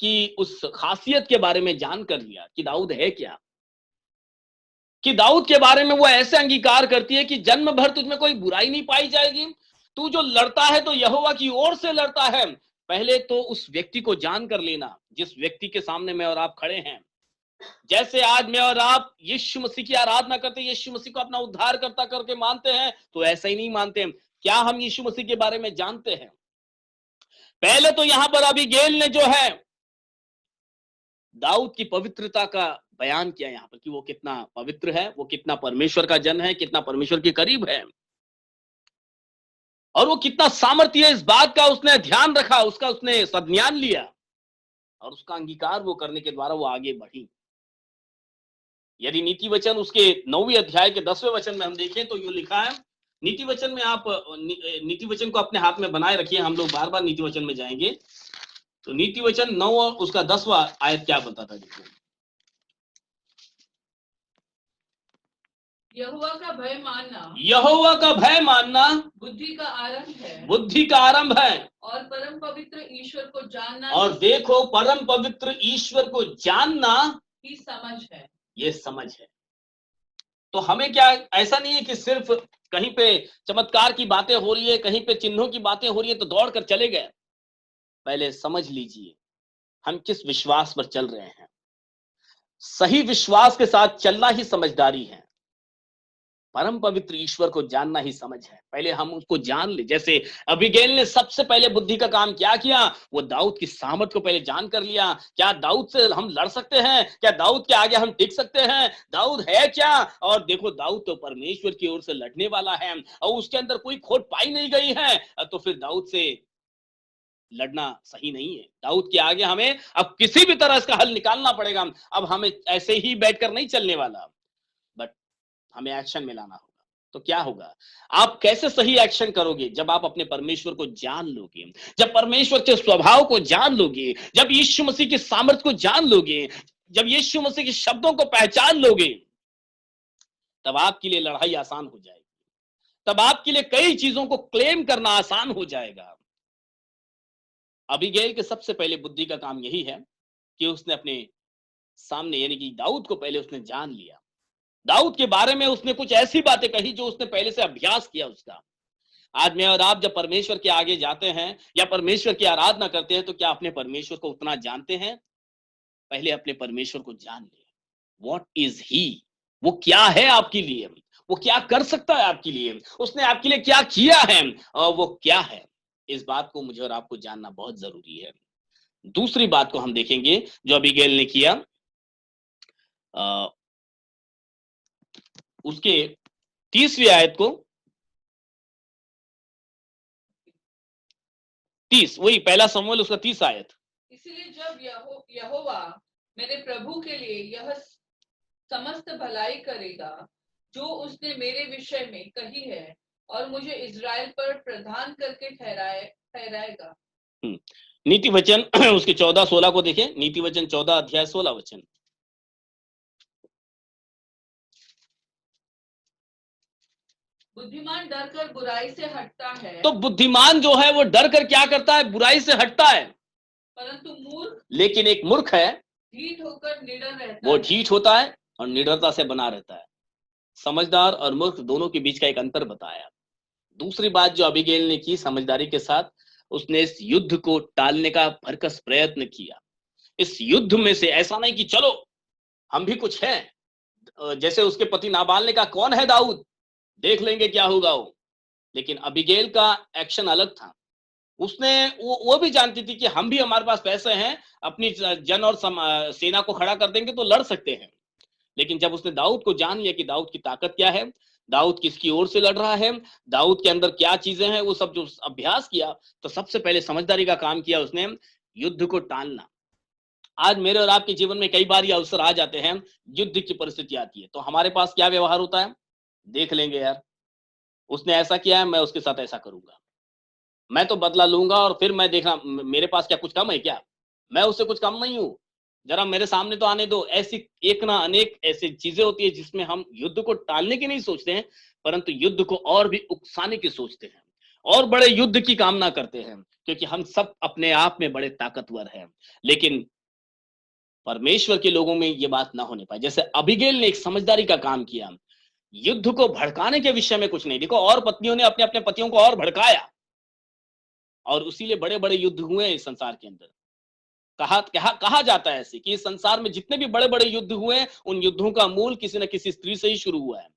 की उस खासियत के बारे में जान कर लिया कि दाऊद है क्या, कि दाऊद के बारे में वो ऐसे अंगीकार करती है कि जन्म भर तुझमें कोई बुराई नहीं पाई जाएगी, तू जो लड़ता है तो यहोवा की ओर से लड़ता है। पहले तो उस व्यक्ति को जान कर लेना जिस व्यक्ति के सामने मैं और आप खड़े हैं। जैसे आज मैं और आप यीशु मसीह की आराधना करते हैं, यीशु मसीह को अपना उद्धारकर्ता करके मानते हैं, तो ऐसा ही नहीं मानते हैं। क्या हम यीशु मसीह के बारे में जानते हैं? पहले तो यहां पर अबीगैल ने जो है दाऊद की पवित्रता का बयान किया यहां पर कि वो कितना पवित्र है, वो कितना परमेश्वर का जन है, कितना परमेश्वर के करीब है, और वो कितना सामर्थ्य है। इस बात का उसने ध्यान रखा, उसका उसने संज्ञान लिया और उसका अंगीकार वो करने के द्वारा वो आगे बढ़ी। यदि नीति वचन उसके 9वें अध्याय के 10वें वचन में हम देखें तो यूं लिखा है, नीति वचन में आप नीति वचन को अपने हाथ में बनाए रखिए, हम लोग बार बार नीति वचन में जाएंगे। तो नीति वचन 9 और उसका 10वां आयत क्या बताता है, देखो। यहोवा का भय मानना, यहोवा का भय मानना बुद्धि का आरंभ है, बुद्धि का आरंभ है, और परम पवित्र ईश्वर को जानना और देखो परम पवित्र ईश्वर को जानना ही समझ है। ये समझ है। तो हमें क्या, ऐसा नहीं है कि सिर्फ कहीं पे चमत्कार की बातें हो रही है, कहीं पे चिन्हों की बातें हो रही है तो दौड़ कर चले गए। पहले समझ लीजिए हम किस विश्वास पर चल रहे हैं। सही विश्वास के साथ चलना ही समझदारी है। परम पवित्र ईश्वर को जानना ही समझ है। पहले हम उसको जान ले। जैसे अबीगैल ने सबसे पहले बुद्धि का काम क्या किया, वो दाऊद की सामर्थ को पहले जान कर लिया। क्या दाऊद से हम लड़ सकते हैं? क्या दाऊद के आगे हम टिक सकते हैं? दाऊद है क्या? और देखो दाऊद तो परमेश्वर की ओर से लड़ने वाला है और उसके अंदर कोई खोट पाई नहीं गई है, तो फिर दाऊद से लड़ना सही नहीं है। दाऊद के आगे हमें अब किसी भी तरह इसका हल निकालना पड़ेगा। अब हमें ऐसे ही बैठकर नहीं चलने वाला, बट हमें एक्शन में लाना होगा। तो क्या होगा, आप कैसे सही एक्शन करोगे? जब आप अपने परमेश्वर को जान लोगे, जब परमेश्वर के स्वभाव को जान लोगे, जब यीशु मसीह की सामर्थ को जान लोगे, जब यीशु मसीह के शब्दों को पहचान लोगे, तब आपके लिए लड़ाई आसान हो जाएगी। तब आपके लिए कई चीजों को क्लेम करना आसान हो जाएगा। अबीगैल के सबसे पहले बुद्धि का काम यही है कि उसने अपने सामने यानी कि दाऊद को पहले उसने जान लिया। दाऊद के बारे में उसने कुछ ऐसी बातें कही जो उसने पहले से अभ्यास किया उसका। आज मैं और आप जब परमेश्वर के आगे जाते हैं या परमेश्वर की आराधना करते हैं तो क्या अपने परमेश्वर को उतना जानते हैं? पहले अपने परमेश्वर को जान ले। व्हाट इज ही, वो क्या है आपके लिए, वो क्या कर सकता है आपके लिए, उसने आपके लिए क्या किया है और वो क्या है। इस बात को मुझे और आपको जानना बहुत जरूरी है। दूसरी बात को हम देखेंगे जो अबीगैल ने किया, अ, उसके 30वीं आयत को, 30 वही पहला शमूएल उसका 30 आयत। इसलिए जब यहोवा मेरे प्रभु के लिए यह समस्त भलाई करेगा जो उसने मेरे विषय में कही है, और मुझे इज़राइल पर प्रधान करके ठहराएगा। नीति वचन उसके 14-16 को देखें। नीति वचन 14 अध्याय 16 वचन। बुद्धिमान डर कर बुराई से हटता है, तो बुद्धिमान जो है वो डर कर क्या करता है? बुराई से हटता है। परंतु मूर्ख, लेकिन एक मूर्ख है ढीठ होकर निडर रहता वो है। ढीठ होता है और निडरता से बना रहता है। समझदार और मूर्ख दोनों के बीच का एक अंतर बताया। दूसरी बात जो अबीगैल ने की समझदारी के साथ, उसने इस युद्ध को टालने का भरकस प्रयत्न किया। इस युद्ध में से ऐसा नहीं कि चलो हम भी कुछ हैं, जैसे उसके पति नाबाल ने कहा कौन है दाऊद, देख लेंगे क्या होगा वो। लेकिन अबीगैल का एक्शन अलग था। उसने वो भी जानती थी कि हम भी, हमारे पास पैसे हैं, अपनी जन और सेना को खड़ा कर देंगे तो लड़ सकते हैं। लेकिन जब उसने दाऊद को जान लिया कि दाऊद की ताकत क्या है, दाऊद किसकी ओर से लड़ रहा है, दाऊद के अंदर क्या चीजें हैं, वो सब जो अभ्यास किया, तो सबसे पहले समझदारी का काम किया उसने, युद्ध को टालना। आज मेरे और आपके जीवन में कई बार ये अवसर आ जाते हैं, युद्ध की परिस्थिति आती है, तो हमारे पास क्या व्यवहार होता है? देख लेंगे यार, उसने ऐसा किया है, मैं उसके साथ ऐसा करूंगा, मैं तो बदला लूंगा और फिर मैं देखा मेरे पास क्या कुछ कम है क्या, मैं उससे कुछ कम नहीं हूं, जरा मेरे सामने तो आने दो। ऐसी एक ना अनेक ऐसी चीजें होती है जिसमें हम युद्ध को टालने की नहीं सोचते हैं, परंतु युद्ध को और भी उकसाने की सोचते हैं और बड़े युद्ध की कामना करते हैं, क्योंकि हम सब अपने आप में बड़े ताकतवर हैं। लेकिन परमेश्वर के लोगों में ये बात ना होने पाए। जैसे अबीगैल ने एक समझदारी का काम किया, युद्ध को भड़काने के विषय में कुछ नहीं। देखो, और पत्नियों ने अपने अपने पतियों को और भड़काया, और उसीलिए बड़े बड़े युद्ध हुए इस संसार के अंदर। कहा जाता है ऐसे कि इस संसार में जितने भी बड़े बड़े युद्ध हुए, उन युद्धों का मूल किसी न किसी स्त्री से ही शुरू हुआ है,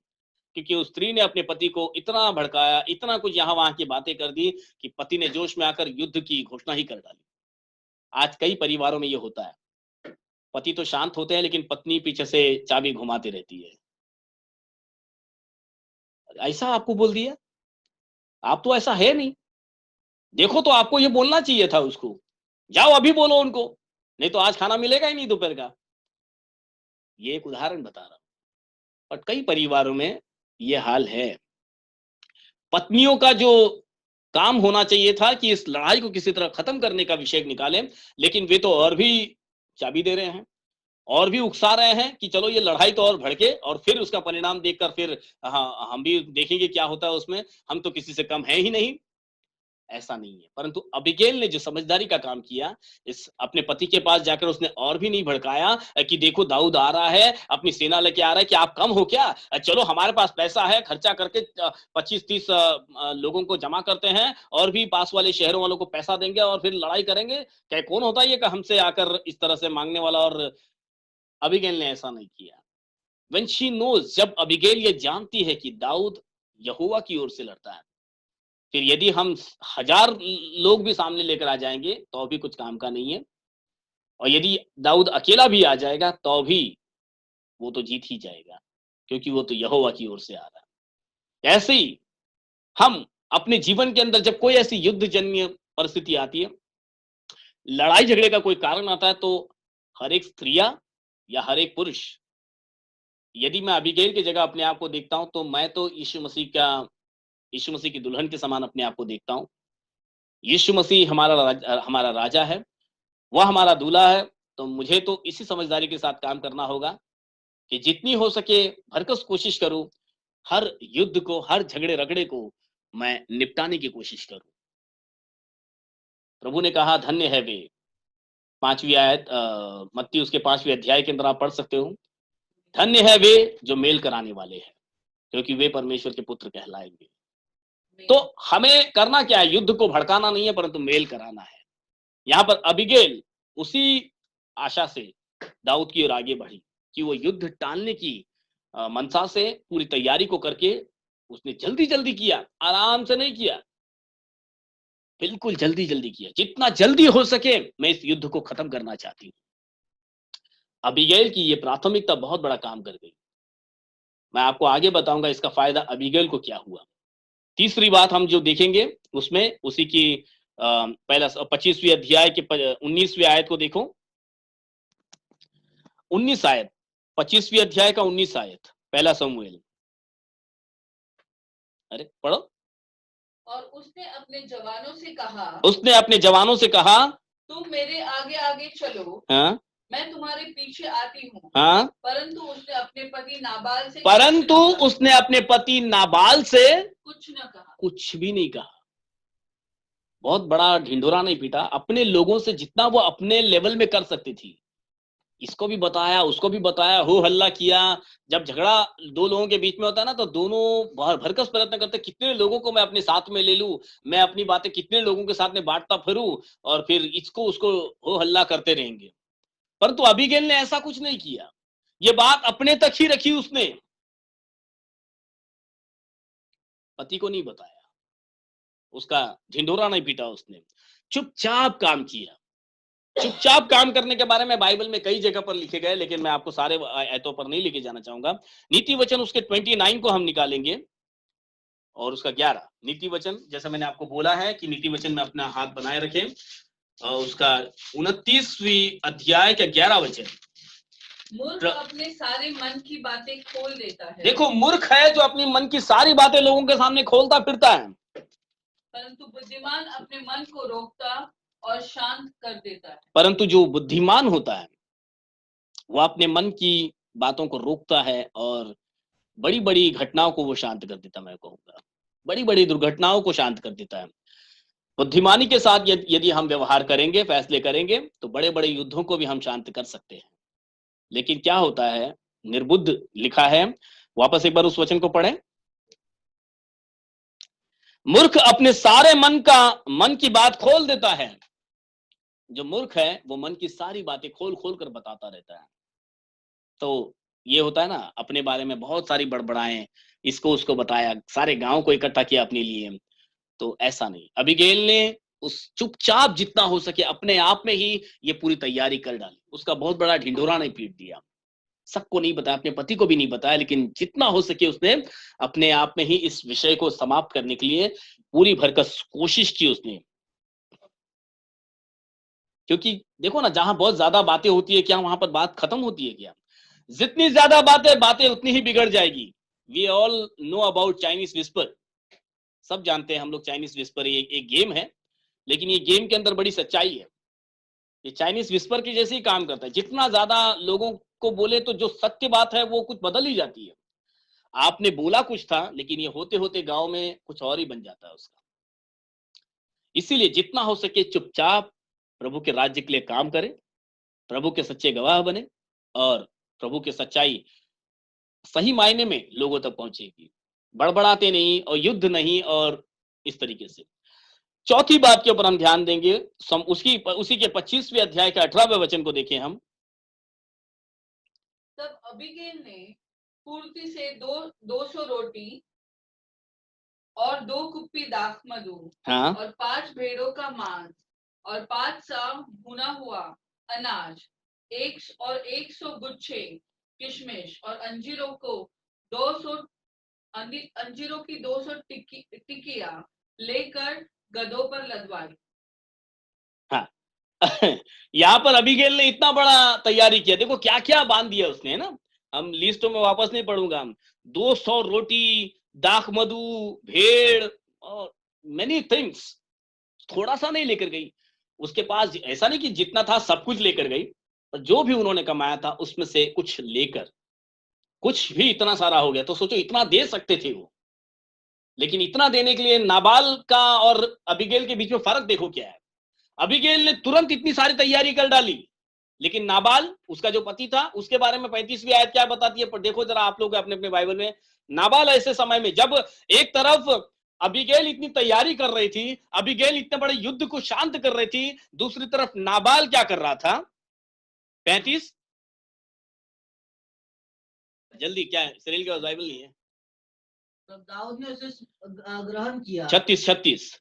क्योंकि उस स्त्री ने अपने पति को इतना भड़काया, इतना कुछ यहाँ वहां की बातें कर दी कि पति ने जोश में आकर युद्ध की घोषणा ही कर डाली। आज कई परिवारों में ये होता है, पति तो शांत होते हैं लेकिन पत्नी पीछे से चाबी घुमाती रहती है। ऐसा आपको बोल दिया, आप तो ऐसा है नहीं, देखो तो आपको ये बोलना चाहिए था उसको, जाओ अभी बोलो उनको, नहीं तो आज खाना मिलेगा ही नहीं दोपहर का। ये एक उदाहरण बता रहा हूं, और कई परिवारों में ये हाल है। पत्नियों का जो काम होना चाहिए था कि इस लड़ाई को किसी तरह खत्म करने का विषय निकालें, लेकिन वे तो और भी चाबी दे रहे हैं, और भी उकसा रहे हैं कि चलो ये लड़ाई तो और भड़के, और फिर उसका परिणाम देखकर फिर हाँ, हम भी देखेंगे क्या होता है उसमें, हम तो किसी से कम है ही नहीं। ऐसा नहीं है, परंतु अबीगैल ने जो समझदारी का काम किया, इस अपने पति के पास जाकर उसने और भी नहीं भड़काया कि देखो दाऊद आ रहा है, अपनी सेना लेके आ रहा है, कि आप कम हो क्या, चलो हमारे पास पैसा है, खर्चा करके 25-30 लोगों को जमा करते हैं, और भी पास वाले शहरों वालों को पैसा देंगे और फिर लड़ाई करेंगे। क्या कौन होता है ये कि हमसे आकर इस तरह से मांगने वाला? और अबीगैल ने ऐसा नहीं किया। व्हेन शी नोज, जब अबीगैल ये जानती है कि दाऊद यहोवा की ओर से लड़ता है, फिर यदि हम 1000 लोग भी सामने लेकर आ जाएंगे तो भी कुछ काम का नहीं है, और यदि दाऊद अकेला भी आ जाएगा तो भी वो तो जीत ही जाएगा, क्योंकि वो तो यहोवा की ओर से आ रहा है। ऐसे ही हम अपने जीवन के अंदर जब कोई ऐसी युद्धजन्य परिस्थिति आती है, लड़ाई झगड़े का कोई कारण आता है, तो हर एक स्त्रियां या हर एक पुरुष, यदि मैं अबीगैल की जगह अपने आप को देखता हूं, तो मैं तो यीशु मसीह की दुल्हन के समान अपने आप को देखता हूं। यीशु मसीह हमारा राजा है, वह हमारा दूल्हा है। तो मुझे तो इसी समझदारी के साथ काम करना होगा कि जितनी हो सके भरकस कोशिश करूं, हर युद्ध को, हर झगड़े रगड़े को मैं निपटाने की कोशिश करूं। प्रभु ने कहा, धन्य है वे, 5वीं आयत, मत्ती उसके 5वें अध्याय के अंदर आप पढ़ सकते हो, धन्य है वे जो मेल कराने वाले हैं, क्योंकि वे परमेश्वर के पुत्र कहलाएंगे। तो हमें करना क्या है? युद्ध को भड़काना नहीं है, परंतु मेल कराना है। यहाँ पर अबीगैल उसी आशा से दाऊद की ओर आगे बढ़ी कि वो युद्ध टालने की मनसा से पूरी तैयारी को करके उसने जल्दी जल्दी किया, आराम से नहीं किया, बिल्कुल जल्दी जल्दी किया। जितना जल्दी हो सके मैं इस युद्ध को खत्म करना चाहती हूँ। अबीगैल की ये प्राथमिकता बहुत बड़ा काम कर गई। मैं आपको आगे बताऊंगा इसका फायदा अबीगैल को क्या हुआ। तीसरी बात हम जो देखेंगे उसमें उसी की पहला 25वीं अध्याय के 19वीं आयत को देखो। 19 आयत, 25वीं अध्याय का 19 आयत, पहला शमूएल। अरे पढ़ो। और उसने अपने जवानों से कहा, तुम मेरे आगे आगे चलो, हाँ, मैं तुम्हारे पीछे आती हूँ। हाँ, परंतु उसने अपने पति नाबाल से कुछ भी नहीं कहा। बहुत बड़ा ढिंढोरा नहीं पीटा, अपने लोगों से जितना वो अपने लेवल में कर सकती थी, इसको भी बताया, उसको भी बताया, हो हल्ला किया। जब झगड़ा दो लोगों के बीच में होता है ना, तो दोनों भरकस प्रयत्न करते, कितने लोगों को मैं अपने साथ में ले लूं, मैं अपनी बातें कितने लोगों के साथ में बांटता फिरूं, और फिर इसको उसको हो हल्ला करते रहेंगे। परंतु अबीगैल ने ऐसा कुछ नहीं किया, ये बात अपने तक ही रखी उसने, पति को नहीं बताया, उसका ढिंढोरा नहीं पीटा उसने, चुपचाप काम किया। चुपचाप काम करने के बारे में बाइबल में कई जगह पर लिखे गए, लेकिन मैं आपको सारे आयतों पर नहीं लेके जाना चाहूंगा। नीति वचन उसके 29 को हम निकालेंगे, और उसका 11 नीति वचन, जैसा मैंने आपको बोला है कि नीति वचन में अपना हाथ बनाए रखें, और उसका 29वीं अध्याय का 11 वचन। मूर्ख अपने सारे मन की बातें खोल देता है। देखो, मूर्ख है जो अपनी मन की सारी बातें लोगों के सामने खोलता फिरता है, परंतु बुद्धिमान अपने मन को रोकता और शांत कर देता है। परंतु जो बुद्धिमान होता है वह अपने मन की बातों को रोकता है, और बड़ी बड़ी घटनाओं को वो शांत कर देता, मैं कहूंगा बड़ी बड़ी दुर्घटनाओं को शांत कर देता है। बुद्धिमानी के साथ यदि हम व्यवहार करेंगे, फैसले करेंगे, तो बड़े बड़े युद्धों को भी हम शांत कर सकते हैं। लेकिन क्या होता है, निर्बुद्ध लिखा है, वापस एक बार उस वचन को पढ़ें। मूर्ख अपने सारे मन की बात खोल देता है। जो मूर्ख है वो मन की सारी बातें खोल खोल कर बताता रहता है। तो ये होता है ना, अपने बारे में बहुत सारी बड़बड़ाएं, इसको उसको बताया, सारे गांव को इकट्ठा किया अपने लिए। तो ऐसा नहीं, अबीगैल ने उस चुपचाप जितना हो सके अपने आप में ही ये पूरी तैयारी कर डाली। उसका बहुत बड़ा ढिंढोरा नहीं पीट दिया, सबको नहीं बताया, अपने पति को भी नहीं बताया, लेकिन जितना हो सके उसने अपने आप में ही इस विषय को समाप्त करने के लिए पूरी भरकस कोशिश की उसने। क्योंकि देखो ना, जहां बहुत ज्यादा बातें होती है, क्या वहां पर बात खत्म होती है क्या? जितनी ज्यादा बातें उतनी ही बिगड़ जाएगी। We all know about Chinese whisper. सब जानते हैं हम लोग चाइनीज विस्पर एक गेम है, लेकिन ये गेम के अंदर बड़ी सच्चाई है। ये चाइनीज विस्पर की जैसे ही काम करता है, जितना ज्यादा लोगों को बोले तो जो सत्य बात है वो कुछ बदल ही जाती है। आपने बोला कुछ था, लेकिन ये होते होते गांव में कुछ और ही बन जाता है उसका। इसीलिए जितना हो सके चुपचाप प्रभु के राज्य के लिए काम करें, प्रभु के सच्चे गवाह बने, और प्रभु की सच्चाई सही मायने में लोगों तक पहुंचेगी। बड़बड़ाते नहीं और युद्ध नहीं, और इस तरीके से। चौथी बात के ऊपर हम ध्यान देंगे, उसी के 25वें अध्याय के 18वें वचन को देखें हम। तब अबीगैल ने फुर्ती से 200 रोटी और 2 कुप्पी दाखमधु हाँ, और 5 भेड़ों का मांस और 5 सा भुना हुआ अनाज, 100 गुच्छे किशमिश और अंजीरों की 200 टिकिया लेकर गधों पर लदवाई। हाँ। यहाँ पर अबीगैल ने इतना बड़ा तैयारी किया, देखो क्या क्या बांध दिया उसने, है ना। हम लिस्टों में वापस नहीं पढ़ूंगा। हम 200 रोटी, दाख मधु, भेड़ और मेनी थिंग्स, थोड़ा सा नहीं लेकर गई। उसके पास ऐसा नहीं कि जितना था सब कुछ लेकर गई, पर जो भी उन्होंने कमाया था उसमें से कुछ लेकर, कुछ भी इतना सारा हो गया। तो सोचो, इतना दे सकते थे वो, लेकिन इतना देने के लिए नाबाल का और अबीगैल के बीच में फर्क देखो क्या है। अबीगैल ने तुरंत इतनी सारी तैयारी कर डाली, लेकिन नाबाल, उसका जो पति था, उसके बारे में 35वीं आयत क्या बताती है, पर देखो जरा आप लोग अपने अपने बाइबल में। नाबाल ऐसे समय में, जब एक तरफ अबीगैल इतनी तैयारी कर रही थी, अबीगैल इतने बड़े युद्ध को शांत कर रही थी, दूसरी तरफ नाबाल क्या कर रहा था? 35, जल्दी, क्या है, सिरिल के पास बाइबल नहीं है। तब दाऊद ने उसे ग्रहण किया। 36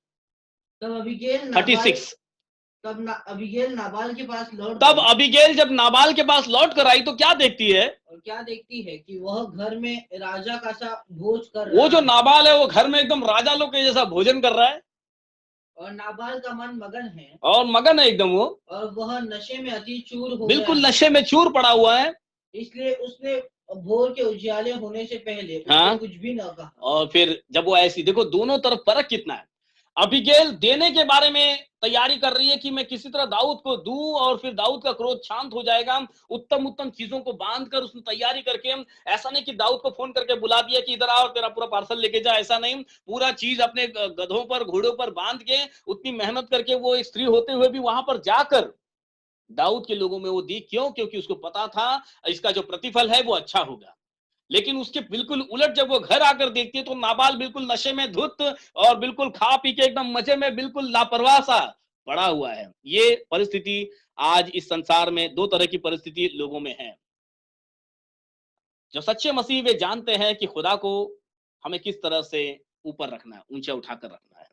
तब अबीगैल 36। अबीगैल नाबाल के पास लौट तब गई। अबीगैल जब नाबाल के पास लौट कर आई तो क्या देखती है? और क्या देखती है कि वह घर में राजा का सा भोज कर रहा वो जो है। नाबाल है वो घर में एकदम राजा लोग के जैसा भोजन कर रहा है, और नाबाल का मन मगन है, और मगन है एकदम वो, और वह नशे में अति चूर हो गया बिल्कुल है। नशे में चूर पड़ा हुआ है। इसलिए उसने भोर के उजियाले होने से पहले हाँ। उससे कुछ भी न कहा। और फिर जब वो ऐसी, देखो दोनों तरफ फर्क कितना है। अबीगैल देने के बारे में तैयारी कर रही है कि मैं किसी तरह दाऊद को दूं और फिर दाऊद का क्रोध शांत हो जाएगा। उत्तम उत्तम चीजों को बांध कर उसने तैयारी करके, ऐसा नहीं कि दाऊद को फोन करके बुला दिया कि इधर आओ तेरा पूरा पार्सल लेके जा, ऐसा नहीं। पूरा चीज अपने गधों पर, घोड़ों पर बांध के, उतनी मेहनत करके वो एक स्त्री होते हुए भी वहां पर जाकर दाऊद के लोगों में वो दी। क्यों? क्योंकि उसको पता था इसका जो प्रतिफल है वो अच्छा होगा। लेकिन उसके बिल्कुल उलट जब वो घर आकर देखती है तो नाबाल बिल्कुल नशे में धुत और बिल्कुल खा पी के एकदम मजे में बिल्कुल लापरवाह सा पड़ा हुआ है। ये परिस्थिति आज इस संसार में, दो तरह की परिस्थिति लोगों में है। जो सच्चे मसीह वे जानते हैं कि खुदा को हमें किस तरह से ऊपर रखना है, ऊंचे उठाकर रखना है।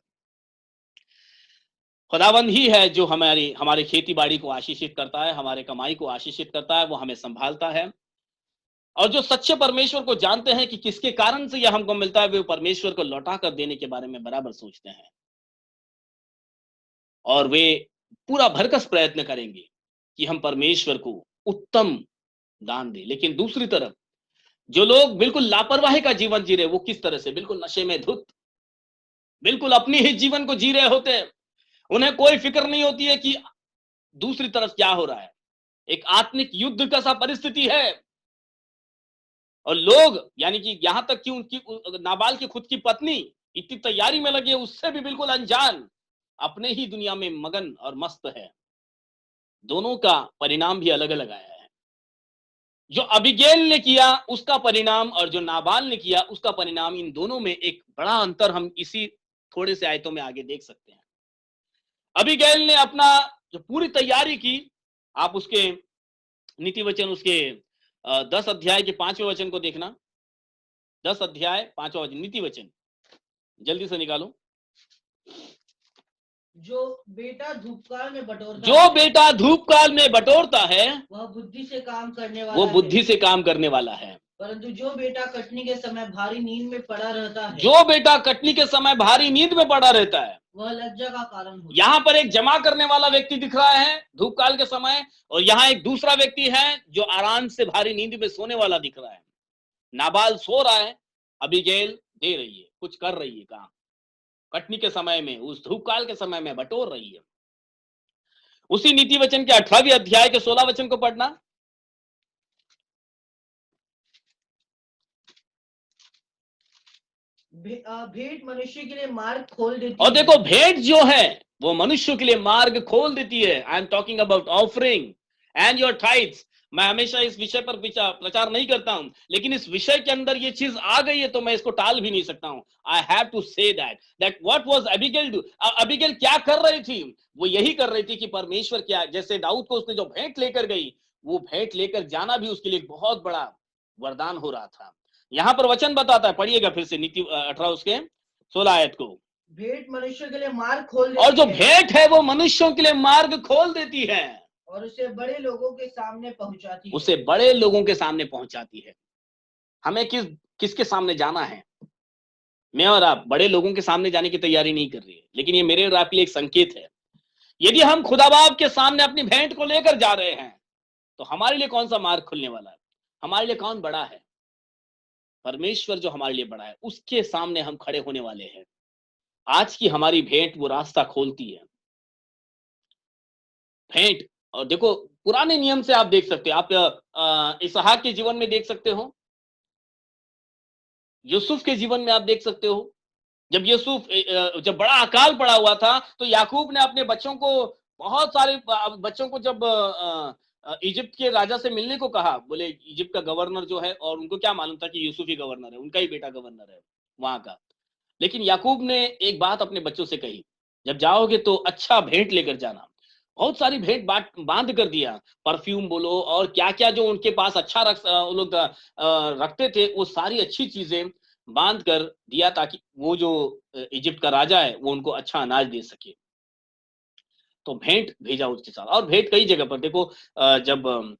खुदावंद ही है जो हमारी खेती बाड़ी को आशीषित करता है, हमारे कमाई को आशीषित करता है, वो हमें संभालता है। और जो सच्चे परमेश्वर को जानते हैं कि किसके कारण से यह हमको मिलता है, वे परमेश्वर को लौटा कर देने के बारे में बराबर सोचते हैं, और वे पूरा भरकस प्रयत्न करेंगे कि हम परमेश्वर को उत्तम दान दें। लेकिन दूसरी तरफ जो लोग बिल्कुल लापरवाही का जीवन जी रहे, वो किस तरह से बिल्कुल नशे में धुत, बिल्कुल अपनी ही जीवन को जी रहे होते हैं। उन्हें कोई फिक्र नहीं होती है कि दूसरी तरफ क्या हो रहा है। एक आत्मिक युद्ध का सा परिस्थिति है, और लोग, यानी कि यहां तक कि उनकी नाबाल की खुद की पत्नी इतनी तैयारी में लगे, उससे भी बिल्कुल अनजान, अपने ही दुनिया में मगन और मस्त है। दोनों का परिणाम भी अलग अलग आया है। जो अबीगैल ने किया उसका परिणाम और जो नाबाल ने किया उसका परिणाम, इन दोनों में एक बड़ा अंतर हम इसी थोड़े से आयतों में आगे देख सकते हैं। अबीगैल ने अपना जो पूरी तैयारी की, आप उसके नीति वचन उसके 10 अध्याय के 5वें वचन को देखना। 10 अध्याय 5वां वचन, नीति वचन जल्दी से निकालो। जो बेटा धूपकाल में बटोरता जो है, बेटा धूप काल में बटोरता है वह बुद्धि से काम करने वो वाला बुद्धि है, से काम करने वाला है, परंतु जो बेटा कटनी के समय भारी नींद में पड़ा रहता है, जो बेटा कटनी के समय भारी नींद में पड़ा रहता है। वह लज्जा का कारण होता है। यहां पर एक जमा करने वाला व्यक्ति दिख रहा है धूप काल के समय, और यहां एक दूसरा व्यक्ति है जो आराम से भारी नींद में सोने वाला दिख रहा है। नाबाल सो रहा है, अबीगैल दे रही है, कुछ कर रही है काम, कटनी के समय में, उस धूप काल के समय में बटोर रही है। उसी नीति वचन के 18वें अध्याय के 16 वचन को पढ़ना। भेंट मनुष्य के लिए मार्ग खोल देती और है। देखो, भेंट जो है वो मनुष्य के लिए मार्ग खोल देती है। I am talking about offering and your tights. मैं हमेशा इस विषय पर प्रचार नहीं करता हूं, लेकिन इस विषय के अंदर ये चीज आ गई है तो मैं इसको टाल भी नहीं सकता हूं। I have to say that what was Abigail do. Abigail क्या कर रही थी? वो यही कर रही थी कि परमेश्वर क्या, जैसे दाऊद को उसने जो भेंट लेकर गई, वो भेंट लेकर जाना भी उसके लिए एक बहुत बड़ा वरदान हो रहा था। यहां पर वचन बताता है, पढ़िएगा फिर से नीति 18 उसके 16 आयत को। भेंट मनुष्य के लिए मार्ग खोल और जो देती है भेंट है वो मनुष्यों के लिए मार्ग खोल देती है, और उसे बड़े लोगों के सामने पहुंचाती है। उसे बड़े लोगों के सामने पहुंचाती है। हमें किसके सामने जाना है? मैं और आप बड़े लोगों के सामने जाने की तैयारी नहीं कर रही है, लेकिन ये मेरे और आपके लिए एक संकेत है। यदि हम खुदा बाप के सामने अपनी भेंट को लेकर जा रहे हैं तो हमारे लिए कौन सा मार्ग खुलने वाला है? हमारे लिए कौन बड़ा है? परमेश्वर जो हमारे लिए बड़ा है उसके सामने हम खड़े होने वाले हैं। आज की हमारी भेंट वो रास्ता खोलती है। भेंट, और देखो पुराने नियम से आप देख सकते हो, आप इसहाक के जीवन में देख सकते हो, यूसुफ के जीवन में आप देख सकते हो। जब यूसुफ जब बड़ा अकाल पड़ा हुआ था तो याकूब ने अपने बच्चों को, बहुत सारे बच्चों को जब इजिप्ट के राजा से मिलने को कहा, बोले इजिप्ट का गवर्नर जो है, और उनको क्या मालूम था कि यूसुफ ही गवर्नर है, उनका ही बेटा गवर्नर है वहां का। लेकिन याकूब ने एक बात अपने बच्चों से कही, जब जाओगे तो अच्छा भेंट लेकर जाना। बहुत सारी भेंट बांध कर दिया, परफ्यूम बोलो और क्या क्या जो उनके पास अच्छा वो लोग रखते थे, वो सारी अच्छी चीजें बांध कर दिया ताकि वो जो इजिप्ट का राजा है वो उनको अच्छा अनाज दे सके। तो भेंट भेजा उसके साथ। और भेंट कई जगह पर देखो, जब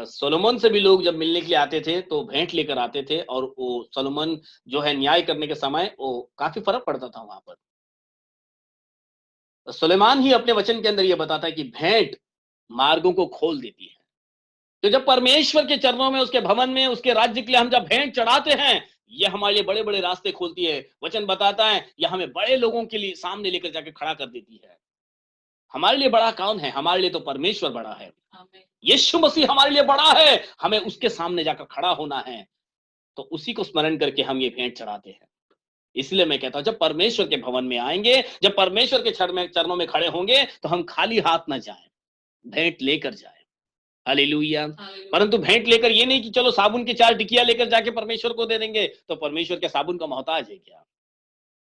सोलोमन से भी लोग जब मिलने के लिए आते थे तो भेंट लेकर आते थे, और वो सोलोमन जो है न्याय करने के समय वो काफी फर्क पड़ता था वहां पर। सुलेमान ही अपने वचन के अंदर यह बताता है कि भेंट मार्गों को खोल देती है। तो जब परमेश्वर के चरणों में, उसके भवन में, उसके राज्य के लिए हम जब भेंट चढ़ाते हैं, यह हमारे लिए बड़े बड़े रास्ते खोलती है। वचन बताता है यह हमें बड़े लोगों के लिए सामने लेकर जाके खड़ा कर देती है। हमारे लिए बड़ा कौन है? हमारे लिए तो परमेश्वर बड़ा है। आमीन। यीशु मसीह हमारे लिए बड़ा है, हमें उसके सामने जाकर खड़ा होना है। तो उसी को स्मरण करके हम ये भेंट चढ़ाते हैं। इसलिए मैं कहता हूं, जब परमेश्वर के भवन में आएंगे, जब परमेश्वर के चरणों में खड़े होंगे, तो हम खाली हाथ ना जाएं, भेंट लेकर जाएं। हालेलुया। हालेलुया। परंतु भेंट लेकर ये नहीं कि चलो साबुन की 4 टिकिया लेकर जाके परमेश्वर को दे देंगे तो परमेश्वर के साबुन का मोहताज है क्या?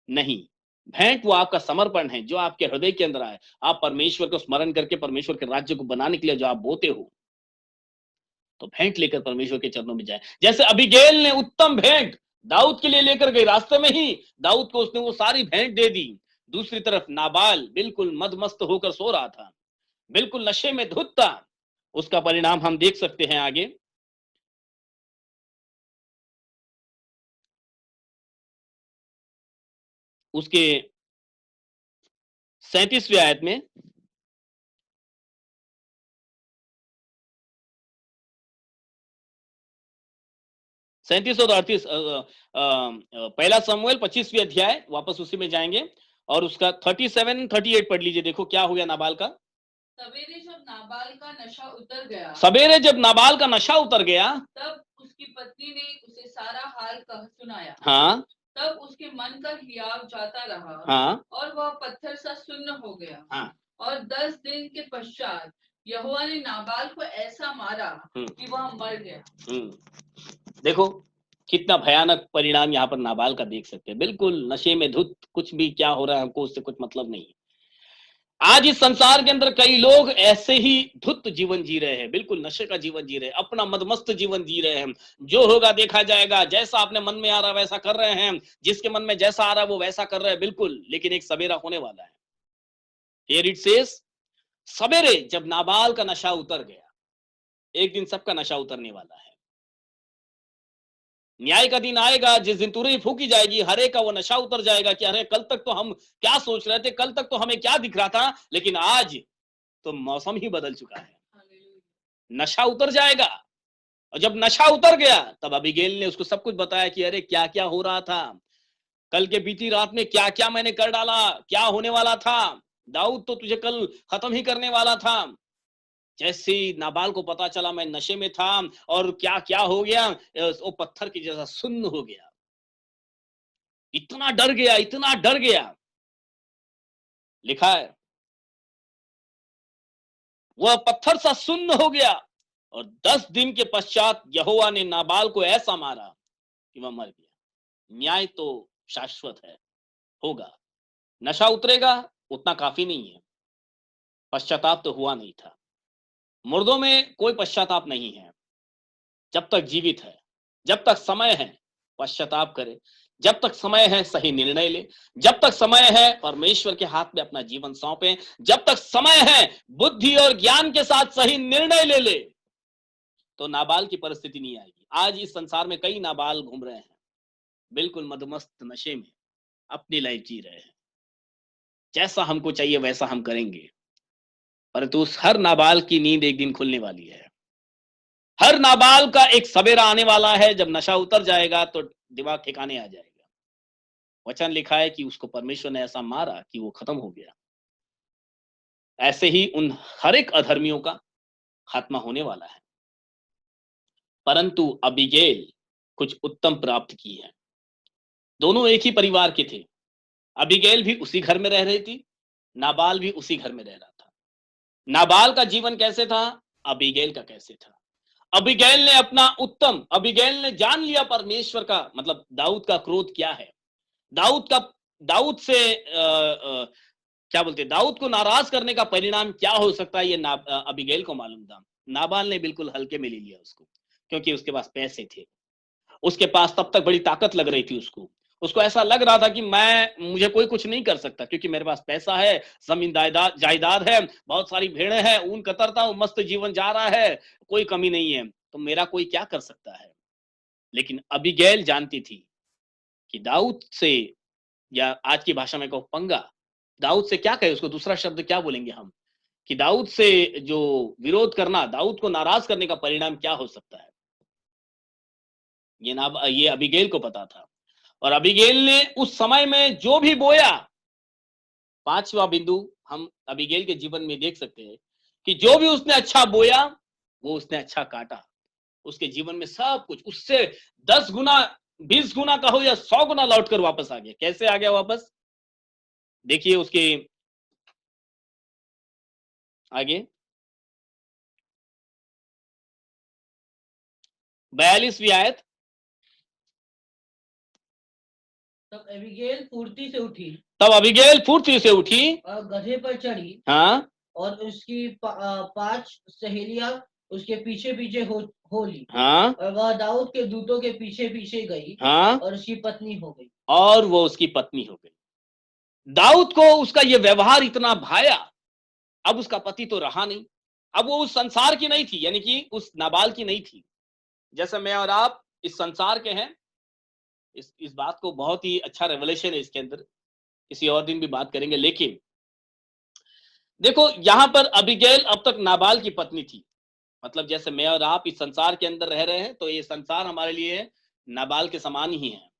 नहीं। भेंट वो आपका समर्पण है जो आपके हृदय के अंदर आए। आप परमेश्वर को स्मरण करके परमेश्वर के राज्य को बनाने के लिए जो आप बोते हो, तो भेंट लेकर परमेश्वर के चरणों में जाए। जैसे अबीगैल ने उत्तम भेंट दाऊद के लिए लेकर गई, रास्ते में ही दाऊद को उसने वो सारी भेंट दे दी। दूसरी तरफ नाबाल बिल्कुल मदमस्त होकर सो रहा था, बिल्कुल नशे में धुत था। उसका परिणाम हम देख सकते हैं आगे। उसके 37वें आयत में, 37 और 38, पहला समूएल 25वीं अध्याय, वापस उसी में जाएंगे और उसका 37 38 पढ़ लीजिए। देखो क्या हो गया नाबाल का। सवेरे जब नाबाल का नशा उतर गया, सवेरे जब नाबाल का नशा उतर गया, तब उसकी पत्नी ने उसे सारा हाल कह सुनाया। हाँ तब उसके मन का हियाव जाता रहा हाँ और वह पत्थर सा सुन्न हो गया। हाँ और 10 दिन के पश्चात यहोवा ने नाबाल को ऐसा मारा कि वह मर गया। देखो कितना भयानक परिणाम यहाँ पर नाबाल का देख सकते हैं। बिल्कुल नशे में धुत, कुछ भी क्या हो रहा है हमको उससे कुछ मतलब नहीं। आज इस संसार के अंदर कई लोग ऐसे ही धुत जीवन जी रहे हैं, बिल्कुल नशे का जीवन जी रहे हैं, अपना मदमस्त जीवन जी रहे हैं। जो होगा देखा जाएगा, जैसा अपने मन में आ रहा है वैसा कर रहे हैं, जिसके मन में जैसा आ रहा है वो वैसा कर रहे हैं। बिल्कुल, लेकिन एक सवेरा होने वाला है। हियर इट सेज, सवेरे जब नाबाल का नशा उतर गया, एक दिन सबका नशा उतरने वाला है। न्याय का दिन आएगा जिस दिन तुरही फूकी जाएगी, हरे का वो नशा उतर जाएगा कि अरे कल तक तो हम क्या सोच रहे थे, कल तक तो हमें क्या दिख रहा था, लेकिन आज तो मौसम ही बदल चुका है। नशा उतर जाएगा। और जब नशा उतर गया तब अबीगैल ने उसको सब कुछ बताया कि अरे क्या क्या हो रहा था, कल के बीती रात में क्या क्या मैंने कर डाला, क्या होने वाला था, दाऊद तो तुझे कल खत्म ही करने वाला था। जैसे ही नाबाल को पता चला मैं नशे में था और क्या क्या हो गया, वो पत्थर की जैसा सुन्न हो गया। इतना डर गया, इतना डर गया। लिखा है वह पत्थर सा सुन्न हो गया और 10 दिन के पश्चात यहोवा ने नाबाल को ऐसा मारा कि वह मर गया। न्याय तो शाश्वत है, होगा। नशा उतरेगा उतना काफी नहीं है, पश्चाताप तो हुआ नहीं था। मुर्दों में कोई पश्चाताप नहीं है। जब तक जीवित है, जब तक समय है, पश्चाताप करे। जब तक समय है सही निर्णय ले। जब तक समय है परमेश्वर के हाथ में अपना जीवन सौंपे। जब तक समय है बुद्धि और ज्ञान के साथ सही निर्णय ले ले, तो नाबाल की परिस्थिति नहीं आएगी। आज इस संसार में कई नाबाल घूम रहे हैं, बिल्कुल मदमस्त नशे में अपनी लाइफ जी रहे हैं। जैसा हमको चाहिए वैसा हम करेंगे, परंतु उस हर नाबाल की नींद एक दिन खुलने वाली है। हर नाबाल का एक सवेरा आने वाला है, जब नशा उतर जाएगा तो दिमाग ठिकाने आ जाएगा। वचन लिखा है कि उसको परमेश्वर ने ऐसा मारा कि वो खत्म हो गया। ऐसे ही उन हर एक अधर्मियों का खात्मा होने वाला है। परंतु अबीगैल कुछ उत्तम प्राप्त की है। दोनों एक ही परिवार के थे। अबीगैल भी उसी घर में रह रही थी, नाबाल भी उसी घर में रह रहा था। नाबाल का जीवन कैसे था, अबीगैल का कैसे था। अबीगैल ने अपना उत्तम, अबीगैल ने जान लिया परमेश्वर का मतलब दाऊद का क्रोध क्या है। दाऊद से क्या बोलते, दाऊद को नाराज करने का परिणाम क्या हो सकता है, ये अबीगैल को मालूम था। नाबाल ने बिल्कुल हल्के में ले लिया उसको, क्योंकि उसके पास पैसे थे। उसके पास तब तक बड़ी ताकत लग रही थी उसको। उसको ऐसा लग रहा था कि मुझे कोई कुछ नहीं कर सकता, क्योंकि मेरे पास पैसा है, जमीन जायदाद है, बहुत सारी भेड़ें हैं, ऊन कतरता हूं, मस्त जीवन जा रहा है, कोई कमी नहीं है, तो मेरा कोई क्या कर सकता है। लेकिन अबीगैल जानती थी कि दाऊद से, या आज की भाषा में कहो पंगा, दाऊद से क्या कहे, उसको दूसरा शब्द क्या बोलेंगे हम, कि दाऊद से जो विरोध करना, दाऊद को नाराज करने का परिणाम क्या हो सकता है। ये अबीगैल को पता था। और अबीगैल ने उस समय में जो भी बोया, पांचवा बिंदु हम अबीगैल के जीवन में देख सकते हैं कि जो भी उसने अच्छा बोया वो उसने अच्छा काटा। उसके जीवन में सब कुछ उससे 10 गुना, 20 गुना कहो या 100 गुना लौटकर वापस आ गया। कैसे आ गया वापस, देखिए उसके आगे 42वीं आयत। तब एबिगेल फुर्ती से उठी तब अबीगैल फुर्ती से उठी और गधे पर चढ़ी, हाँ, और उसकी 5 सहेलियां उसके पीछे पीछे हो ली, हाँ, और वह दाऊद के दूतों के पीछे पीछे गई, हाँ, और उसकी पत्नी हो गई। और वो उसकी पत्नी हो गई। दाऊद को उसका ये व्यवहार इतना भाया। अब उसका पति तो रहा नहीं, अब वो उस संसार की नहीं थी, यानी कि उस नाबाल की नहीं थी। जैसे मैं और आप इस संसार के हैं, इस बात को बहुत ही अच्छा रेवलेशन है इसके अंदर, किसी और दिन भी बात करेंगे। लेकिन देखो यहां पर अबीगैल अब तक नाबाल की पत्नी थी। मतलब जैसे मैं और आप इस संसार के अंदर रह रहे हैं, तो ये संसार हमारे लिए नाबाल के समान ही है।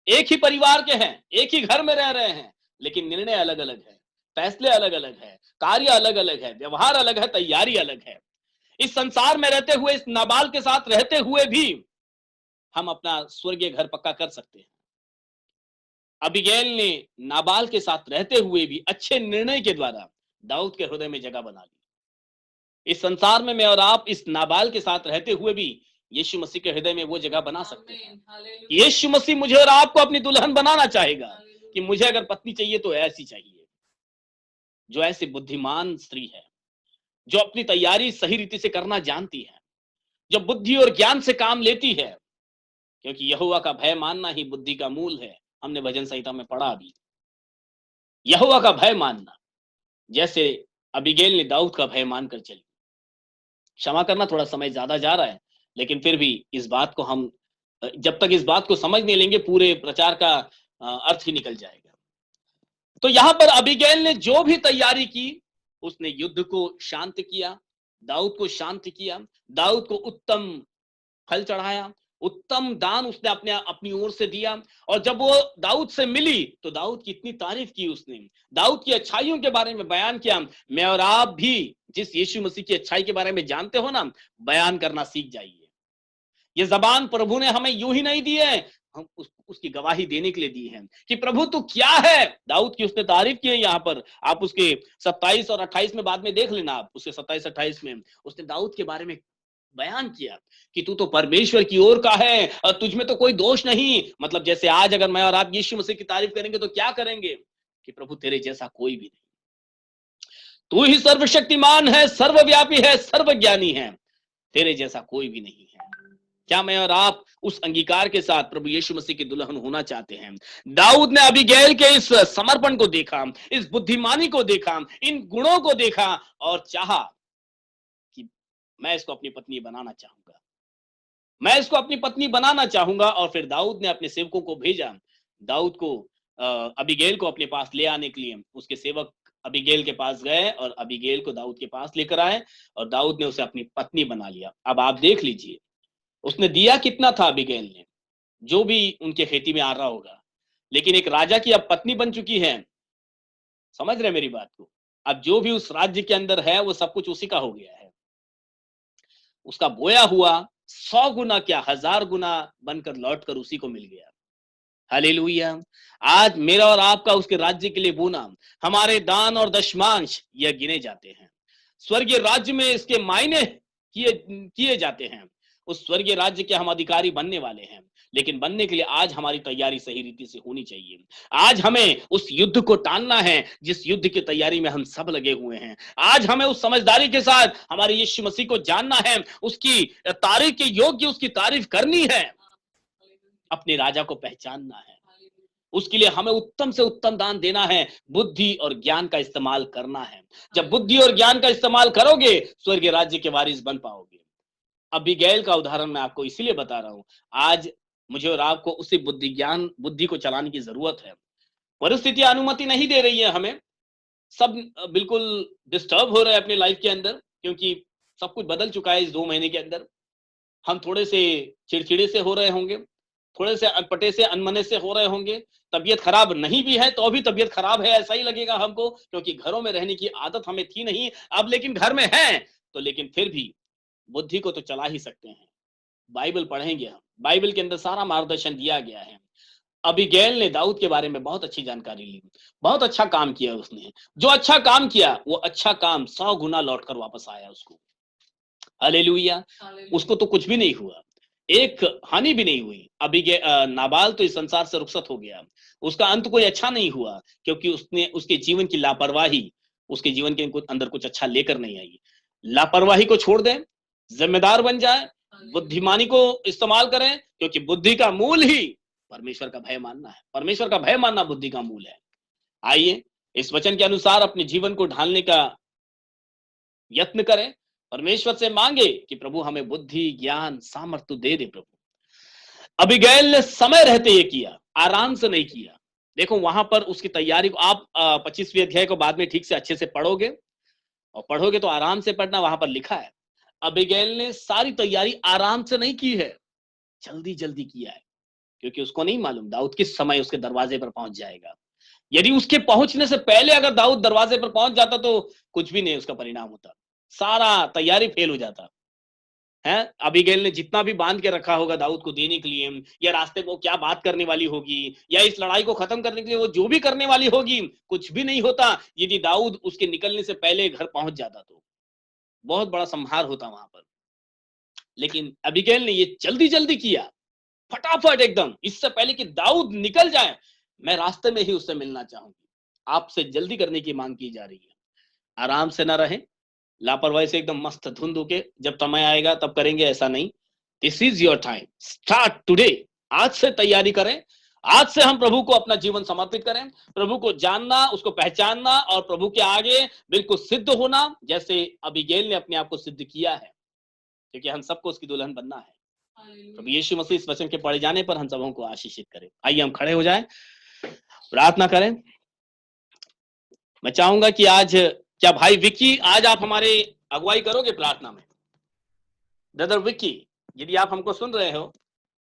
एक ही परिवार के हैं, एक ही घर में रह रहे हैं, लेकिन निर्णय अलग अलग है, फैसले अलग अलग है, कार्य अलग अलग है, व्यवहार अलग है, तैयारी अलग है। इस संसार में रहते हुए, इस नाबाल के साथ रहते हुए भी हम अपना स्वर्गीय घर पक्का कर सकते हैं। अबीगैल ने नाबाल के साथ रहते हुए भी अच्छे निर्णय के द्वारा दाऊद के हृदय में जगह बना ली। इस संसार में मैं और आप इस नाबाल के साथ रहते हुए भी यीशु मसीह के हृदय में वो जगह बना सकते हैं। आमीन, हालेलुया, यीशु मसीह मुझे और आपको अपनी दुल्हन बनाना चाहेगा हालेलुया, कि मुझे अगर पत्नी चाहिए तो ऐसी चाहिए, जो ऐसी बुद्धिमान स्त्री है, जो अपनी तैयारी सही रीति से करना जानती है, जो बुद्धि और ज्ञान से काम लेती है, क्योंकि यहोवा का भय मानना ही बुद्धि का मूल है। हमने भजन संहिता में पढ़ा अभी, यहोवा का भय मानना, जैसे अबीगैल ने दाऊद का भय मानकर चली। क्षमा करना, थोड़ा समय ज्यादा जा रहा है, लेकिन फिर भी इस बात को हम जब तक इस बात को समझ नहीं लेंगे पूरे प्रचार का अर्थ ही निकल जाएगा। तो यहां पर अबीगैल ने जो भी तैयारी की, उसने युद्ध को शांत किया, दाऊद को शांत किया, दाऊद को उत्तम फल चढ़ाया, उत्तम दान उसने अपनी ओर से दिया। और जब वो दाऊद से मिली तो दाऊद की इतनी तारीफ की उसने, दाऊद की अच्छाइयों के बारे में बयान किया। मैं और आप भी जिस यीशु मसीह की अच्छाई के बारे में जानते हो ना, बयान करना सीख जाइए। ये जबान प्रभु ने हमें यूं ही नहीं दी है, हम उसकी गवाही देने के लिए दी है कि प्रभु तू क्या है। दाऊद की उसने तारीफ की है। यहाँ पर आप उसके 27 और 28 में बाद में देख लेना, आप उसके 27-28 में उसने दाऊद के बारे में बयान किया कि तू तो परमेश्वर की ओर का है और तुझ में तो कोई दोष नहीं। मतलब जैसे आज अगर मैं और आप यीशु मसीह की तारीफ करेंगे तो क्या करेंगे कि प्रभु तेरे जैसा कोई भी नहीं, तू ही सर्वशक्तिमान है, सर्वव्यापी है, सर्वज्ञानी है, तेरे जैसा कोई भी नहीं है। क्या मैं और आप उस अंगीकार के साथ प्रभु यीशु मसीह की दुल्हन होना चाहते हैं? दाऊद ने अबीगैल के इस समर्पण को देखा, इस बुद्धिमानी को देखा, इन गुणों को देखा और चाहा कि मैं इसको अपनी पत्नी बनाना चाहूंगा, मैं इसको अपनी पत्नी बनाना चाहूंगा। और फिर दाऊद ने अपने सेवकों को भेजा, दाऊद को अबीगैल को अपने पास ले आने के लिए। उसके सेवक अबीगैल के पास गए और अबीगैल को दाऊद के पास लेकर आए और दाऊद ने उसे अपनी पत्नी बना लिया। अब आप देख लीजिए उसने दिया कितना था अबीगैल ने, जो भी उनके खेती में आ रहा होगा, लेकिन एक राजा की अब पत्नी बन चुकी है। समझ रहे मेरी बात को? अब जो भी उस राज्य के अंदर है वो सब कुछ उसी का हो गया है। उसका बोया हुआ 100 गुना क्या 1000 गुना बनकर लौटकर उसी को मिल गया। हालेलुया। आज मेरा और आपका उसके राज्य के लिए बोना, हमारे दान और दशमांश यह गिने जाते हैं। स्वर्गीय राज्य में इसके मायने किए जाते हैं। उस स्वर्गीय राज्य के हम अधिकारी बनने वाले हैं, लेकिन बनने के लिए आज हमारी तैयारी सही रीति से होनी चाहिए। आज हमें उस युद्ध को टालना है जिस युद्ध की तैयारी में हम सब लगे हुए हैं। आज हमें उस समझदारी के साथ हमारे यीशु मसीह को जानना है, उसकी तारीफ के योग्य उसकी तारीफ करनी है, अपने राजा को पहचानना है। उसके लिए हमें उत्तम से उत्तम दान देना है, बुद्धि और ज्ञान का इस्तेमाल करना है। जब बुद्धि और ज्ञान का इस्तेमाल करोगे स्वर्गीय राज्य के वारिस बन पाओगे। अबीगैल का उदाहरण मैं आपको इसीलिए बता रहा हूं, आज मुझे और आपको उसी बुद्धि को चलाने की जरूरत है। परिस्थिति अनुमति नहीं दे रही है हमें, सब बिल्कुल डिस्टर्ब हो रहे हैं अपने लाइफ के अंदर, क्योंकि सब कुछ बदल चुका है इस 2 महीने के अंदर। हम थोड़े से चिड़चिड़े से हो रहे होंगे, थोड़े से अटपटे से अनमने से हो रहे होंगे। तबीयत खराब नहीं भी है तो भी तबीयत खराब है ऐसा ही लगेगा हमको, क्योंकि घरों में रहने की आदत हमें थी नहीं, अब लेकिन घर में है तो। लेकिन फिर भी बुद्धि को तो चला ही सकते हैं। बाइबल पढ़ेंगे हम, बाइबल के अंदर सारा मार्गदर्शन दिया गया है। अबीगैल ने दाऊद के बारे में बहुत अच्छी जानकारी ली, बहुत अच्छा काम किया उसने। जो अच्छा काम किया वो अच्छा काम 100 गुना लौटकर वापस आया उसको। हालेलुया। उसको तो कुछ भी नहीं हुआ, एक हानि भी नहीं हुई। नाबाल तो इस संसार से रुखसत हो गया, उसका अंत कोई अच्छा नहीं हुआ, क्योंकि उसने उसके जीवन की लापरवाही उसके जीवन के अंदर कुछ अच्छा लेकर नहीं आई। लापरवाही को छोड़ दें, जिम्मेदार बन जाए, बुद्धिमानी को इस्तेमाल करें, क्योंकि बुद्धि का मूल ही परमेश्वर का भय मानना है। परमेश्वर का भय मानना बुद्धि का मूल है। आइए इस वचन के अनुसार अपने जीवन को ढालने का यत्न करें, परमेश्वर से मांगे कि प्रभु हमें बुद्धि ज्ञान सामर्थ्य दे दे। प्रभु अबीगैल ने समय रहते ये किया, आराम से नहीं किया। देखो वहां पर उसकी तैयारी को आप 25वें अध्याय को बाद में ठीक से अच्छे से पढ़ोगे, और पढ़ोगे तो आराम से पढ़ना, वहां पर लिखा है अबीगैल ने सारी तैयारी आराम से नहीं की है, जल्दी जल्दी किया है, क्योंकि उसको नहीं मालूम दाऊद किस समय उसके दरवाजे पर पहुंच जाएगा। यदि उसके पहुंचने से पहले अगर दाऊद दरवाजे पर पहुंच जाता तो कुछ भी नहीं उसका परिणाम होता, सारा तैयारी फेल हो जाता है। अबीगैल ने जितना भी बांध के रखा होगा दाऊद को देने के लिए, या रास्ते में वो क्या बात करने वाली होगी, या इस लड़ाई को खत्म करने के लिए वो जो भी करने वाली होगी, कुछ भी नहीं होता यदि दाऊद उसके निकलने से पहले घर पहुंच जाता तो। बहुत बड़ा संहार होता वहां पर। लेकिन अबीगैल ने ये जल्दी जल्दी किया, फटाफट एकदम, इससे पहले कि दाऊद निकल जाए, मैं रास्ते में ही उससे मिलना चाहूंगी। आपसे जल्दी करने की मांग की जा रही है। आराम से ना रहे, लापरवाही से एकदम मस्त धुंध होके जब समय आएगा तब करेंगे, ऐसा नहीं। This is your time, start today. आज से तैयारी करें, आज से हम प्रभु को अपना जीवन समर्पित करें, प्रभु को जानना, उसको पहचानना और प्रभु के आगे बिल्कुल सिद्ध होना, जैसे अबीगैल ने अपने आप को सिद्ध किया है, क्योंकि हम सबको उसकी दुल्हन बनना है। प्रभु यीशु मसीह इस वचन के पढ़े जाने पर हम सबों को आशीषित करें। आइए हम खड़े हो जाएं, प्रार्थना करें। मैं चाहूंगा कि आज, क्या भाई विक्की, आज आप हमारे अगुवाई करोगे प्रार्थना में? ब्रदर विक्की, यदि आप हमको सुन रहे हो,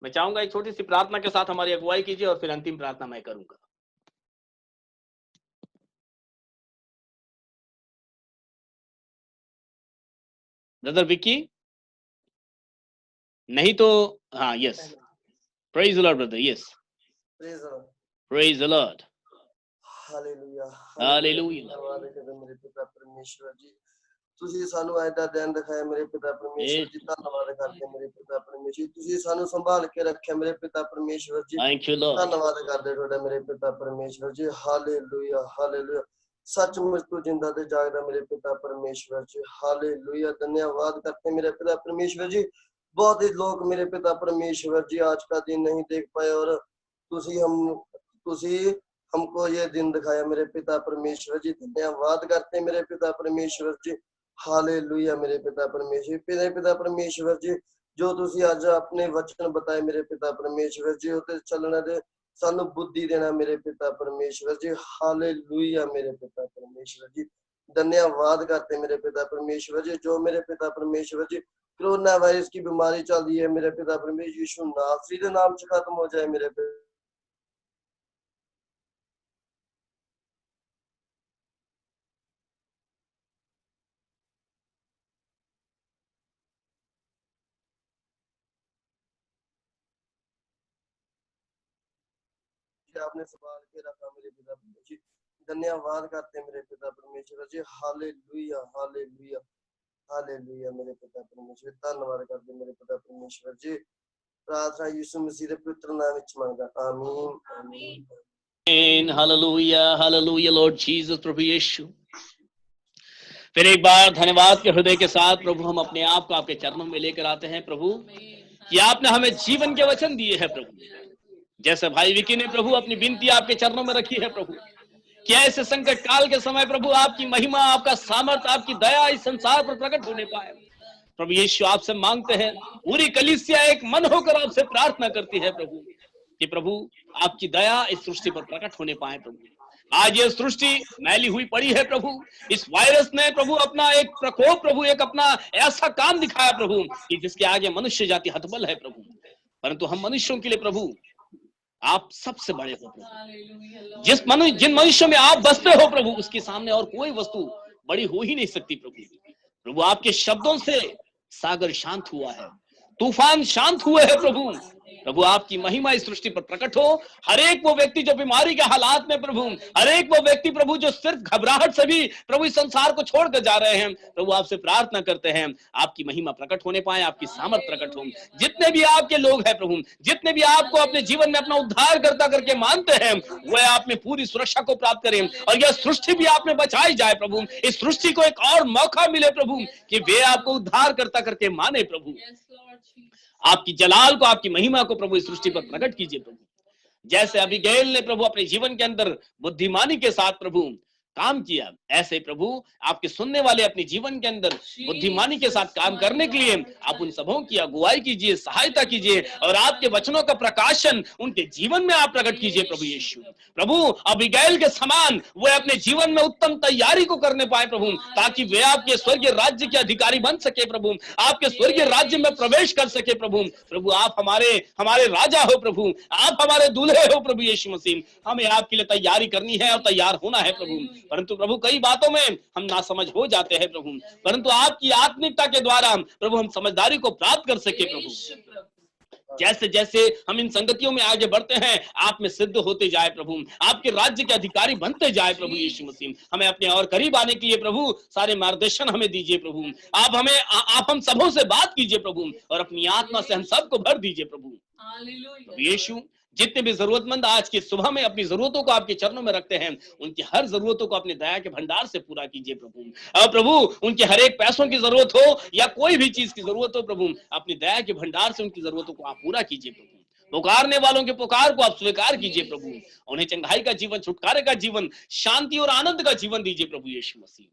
मैं चाहूंगा एक छोटी सी प्रार्थना के साथ हमारी अगुवाई कीजिए और फिर अंतिम प्रार्थना मैं करूंगा। ब्रदर विक्की, नहीं तो हाँ, yes, praise the Lord brother, yes, praise the Lord, hallelujah, hallelujah. धन्यवाद है मेरे पिता परमेश्वर जी, ਤੁਸੀਂ ਸਾਨੂੰ ਅੱਜ ਦਾ ਦਿਨ ਦਿਖਾਇਆ ਮੇਰੇ ਪਿਤਾ ਪਰਮੇਸ਼ਵਰ ਜੀ, ਧੰਨਵਾਦ ਕਰਦੇ ਮੇਰੇ ਪਿਤਾ ਪਰਮੇਸ਼ਵਰ, ਤੁਸੀਂ ਸਾਨੂੰ ਸੰਭਾਲ ਕੇ ਰੱਖਿਆ ਮੇਰੇ ਪਿਤਾ ਪਰਮੇਸ਼ਵਰ ਜੀ, थैंक यू लॉर्ड, ਧੰਨਵਾਦ ਕਰਦੇ ਤੁਹਾਡਾ ਮੇਰੇ ਪਿਤਾ ਪਰਮੇਸ਼ਵਰ ਜੀ। ਹਾਲੇਲੂया, ਹਾਲੇਲੂया, सचमुच तू जिंदा ते जागदा मेरे पिता परमेश्वर जी। हालेलुया, धन्यवाद करते मेरे पिता परमेश्वर जी। बहुत ही लोग मेरे पिता परमेश्वर जी आज का दिन नहीं देख पाए और तुसी हमको ये दिन दिखाया मेरे पिता परमेश्वर जी, धन्यवाद करते मेरे पिता परमेश्वर जी। हालेलुया मेरे पिता परमेश्वर, पिता परमेश्वर जी, जो तुसी आज अपने वचन बताए मेरे पिता परमेश्वर जी, उते चलने दे सानू बुद्धि देना मेरे पिता परमेश्वर जी। हालेलुया मेरे पिता परमेश्वर जी, धन्यवाद करते मेरे पिता परमेश्वर जी। जो मेरे पिता परमेश्वर जी कोरोना वायरस की बीमारी चल रही है मेरे पिता परमेश्वर, यीशु नासरी के नाम से खत्म हो जाए मेरे पिता। आपने संभाल के रखा मेरे पिता परमेश्वर, धन्यवाद करते मेरे पिता परमेश्वर जी। हालेलुया, हालेलुया, हालेलुया मेरे पिता परमेश्वर, धन्यवाद करते मेरे पिता परमेश्वर जी। प्रार्थना यीशु मसीह के पवित्र नाम विच मांगदा, आमीन, आमीन। हालेलुया, हालेलुया लॉर्ड जीसस, प्रभु यीशु, फिर एक बार धन्यवाद के हृदय के साथ प्रभु हम अपने आप को आपके चरणों में लेकर आते हैं प्रभु, कि आपने हमें जीवन के वचन दिए हैं प्रभु। जैसे भाई विकी ने प्रभु अपनी विनती आपके चरणों में रखी है प्रभु, क्या ऐसे संकट काल के समय प्रभु आपकी महिमा, आपका सामर्थ्य, आपकी दया इस संसार पर प्रकट होने पाए। प्रभु यीशु आपसे मांगते हैं, पूरी कलीसिया एक मन होकर आपसे प्रार्थना करती है प्रभु, कि प्रभु आपकी दया इस सृष्टि पर प्रकट होने पाए प्रभु। आज ये सृष्टि मैली हुई पड़ी है प्रभु, इस वायरस ने प्रभु अपना एक प्रकोप प्रभु, एक अपना ऐसा काम दिखाया प्रभु, कि जिसके आगे मनुष्य जाति हतबल है प्रभु, परंतु हम मनुष्यों के लिए प्रभु आप सबसे बड़े हो प्रभु। जिन मनुष्यों में आप बसते हो प्रभु, उसके सामने और कोई वस्तु बड़ी हो ही नहीं सकती प्रभु। प्रभु आपके शब्दों से सागर शांत हुआ है, तूफान शांत हुए हैं प्रभु। प्रभु आपकी महिमा इस सृष्टि पर प्रकट हो। हर एक वो व्यक्ति जो बीमारी के हालात में प्रभु, हर एक वो व्यक्ति प्रभु जो सिर्फ घबराहट से भी प्रभु इस संसार को छोड़कर जा रहे हैं, प्रभु आपसे प्रार्थना करते हैं आपकी महिमा प्रकट होने पाए, आपकी सामर्थ प्रकट हो। जितने भी आपके लोग हैं प्रभु, जितने भी आपको अपने जीवन में अपना उद्धार करता करके मानते हैं, वह आप में पूरी सुरक्षा को प्राप्त करें और यह सृष्टि भी आप में बचाई जाए प्रभु। इस सृष्टि को एक और मौका मिले प्रभु, कि वे आपको उद्धार करता करके माने प्रभु। आपकी जलाल को, आपकी महिमा को प्रभु इस सृष्टि पर प्रकट कीजिए प्रभु। जैसे अबीगैल ने प्रभु अपने जीवन के अंदर बुद्धिमानी के साथ प्रभु काम किया, ऐसे प्रभु आपके सुनने वाले अपने जीवन के अंदर बुद्धिमानी के साथ काम करने के लिए आप उन सबों की अगुवाई कीजिए, सहायता कीजिए और आपके वचनों का प्रकाशन उनके जीवन में आप प्रकट कीजिए प्रभु यीशु। प्रभु अबीगैल के समान वे अपने जीवन में उत्तम तैयारी को करने पाए प्रभु, ताकि वे आपके स्वर्गीय राज्य के अधिकारी बन सके प्रभु, आपके स्वर्गीय राज्य में प्रवेश कर सके प्रभु। प्रभु आप हमारे राजा हो प्रभु, आप हमारे दूल्हे हो प्रभु यीशु मसीह। हमें आपके लिए तैयारी करनी है और तैयार होना है प्रभु, परंतु प्रभु कई बातों में हम नासमझ हो जाते हैं प्रभु, परंतु आपकी आत्मिकता के द्वारा प्रभु हम समझदारी को प्राप्त कर सके प्रभु। जैसे जैसे हम इन संगतियों में आगे बढ़ते हैं, आप में सिद्ध होते जाए प्रभु, आपके राज्य के अधिकारी बनते जाए प्रभु यीशु मसीह। हमें अपने और करीब आने के लिए प्रभु सारे मार्गदर्शन हमें दीजिए प्रभु। आप हम सबों से बात कीजिए प्रभु, और अपनी आत्मा से हम सबको भर दीजिए प्रभु। प्रभु यीशु, जितने भी जरूरतमंद आज की सुबह में अपनी जरूरतों को आपके चरणों में रखते हैं, उनकी हर जरूरतों को अपने दया के भंडार से पूरा कीजिए प्रभु। और प्रभु, उनके हर एक पैसों की जरूरत हो या कोई भी चीज की जरूरत हो प्रभु, अपनी दया के भंडार से उनकी जरूरतों को आप पूरा कीजिए प्रभु। पुकारने वालों के पुकार को आप स्वीकार कीजिए प्रभु। उन्हें चंगाई का जीवन, छुटकारे का जीवन, शांति और आनंद का जीवन दीजिए प्रभु यीशु मसीह।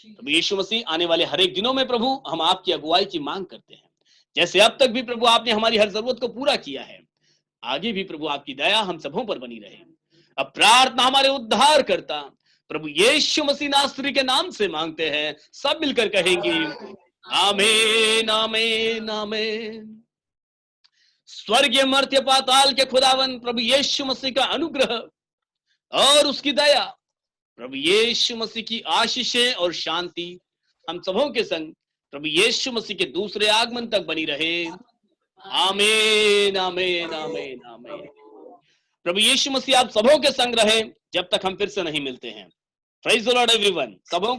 प्रभु यीशु मसीह, आने वाले हर एक दिनों में प्रभु हम आपकी अगुवाई की मांग करते हैं। जैसे अब तक भी प्रभु आपने हमारी हर जरूरत को पूरा किया है, आगे भी प्रभु आपकी दया हम सबों पर बनी रहे। अब प्रार्थना हमारे उद्धार करता प्रभु यीशु मसीह नासरी के नाम से मांगते हैं। सब मिलकर कहेंगे आमीन आमीन आमीन। स्वर्गीय मर्त्य पाताल के खुदावन प्रभु यीशु मसीह का अनुग्रह और उसकी दया, प्रभु यीशु मसीह की आशीषें और शांति हम सबों के संग प्रभु यीशु मसीह के दूसरे आगमन तक बनी रहे। आमीन आमीन आमीन आमीन। प्रभु यीशु मसीह आप सबों के संग रहे जब तक हम फिर से नहीं मिलते हैं। Praise the Lord everyone. सबों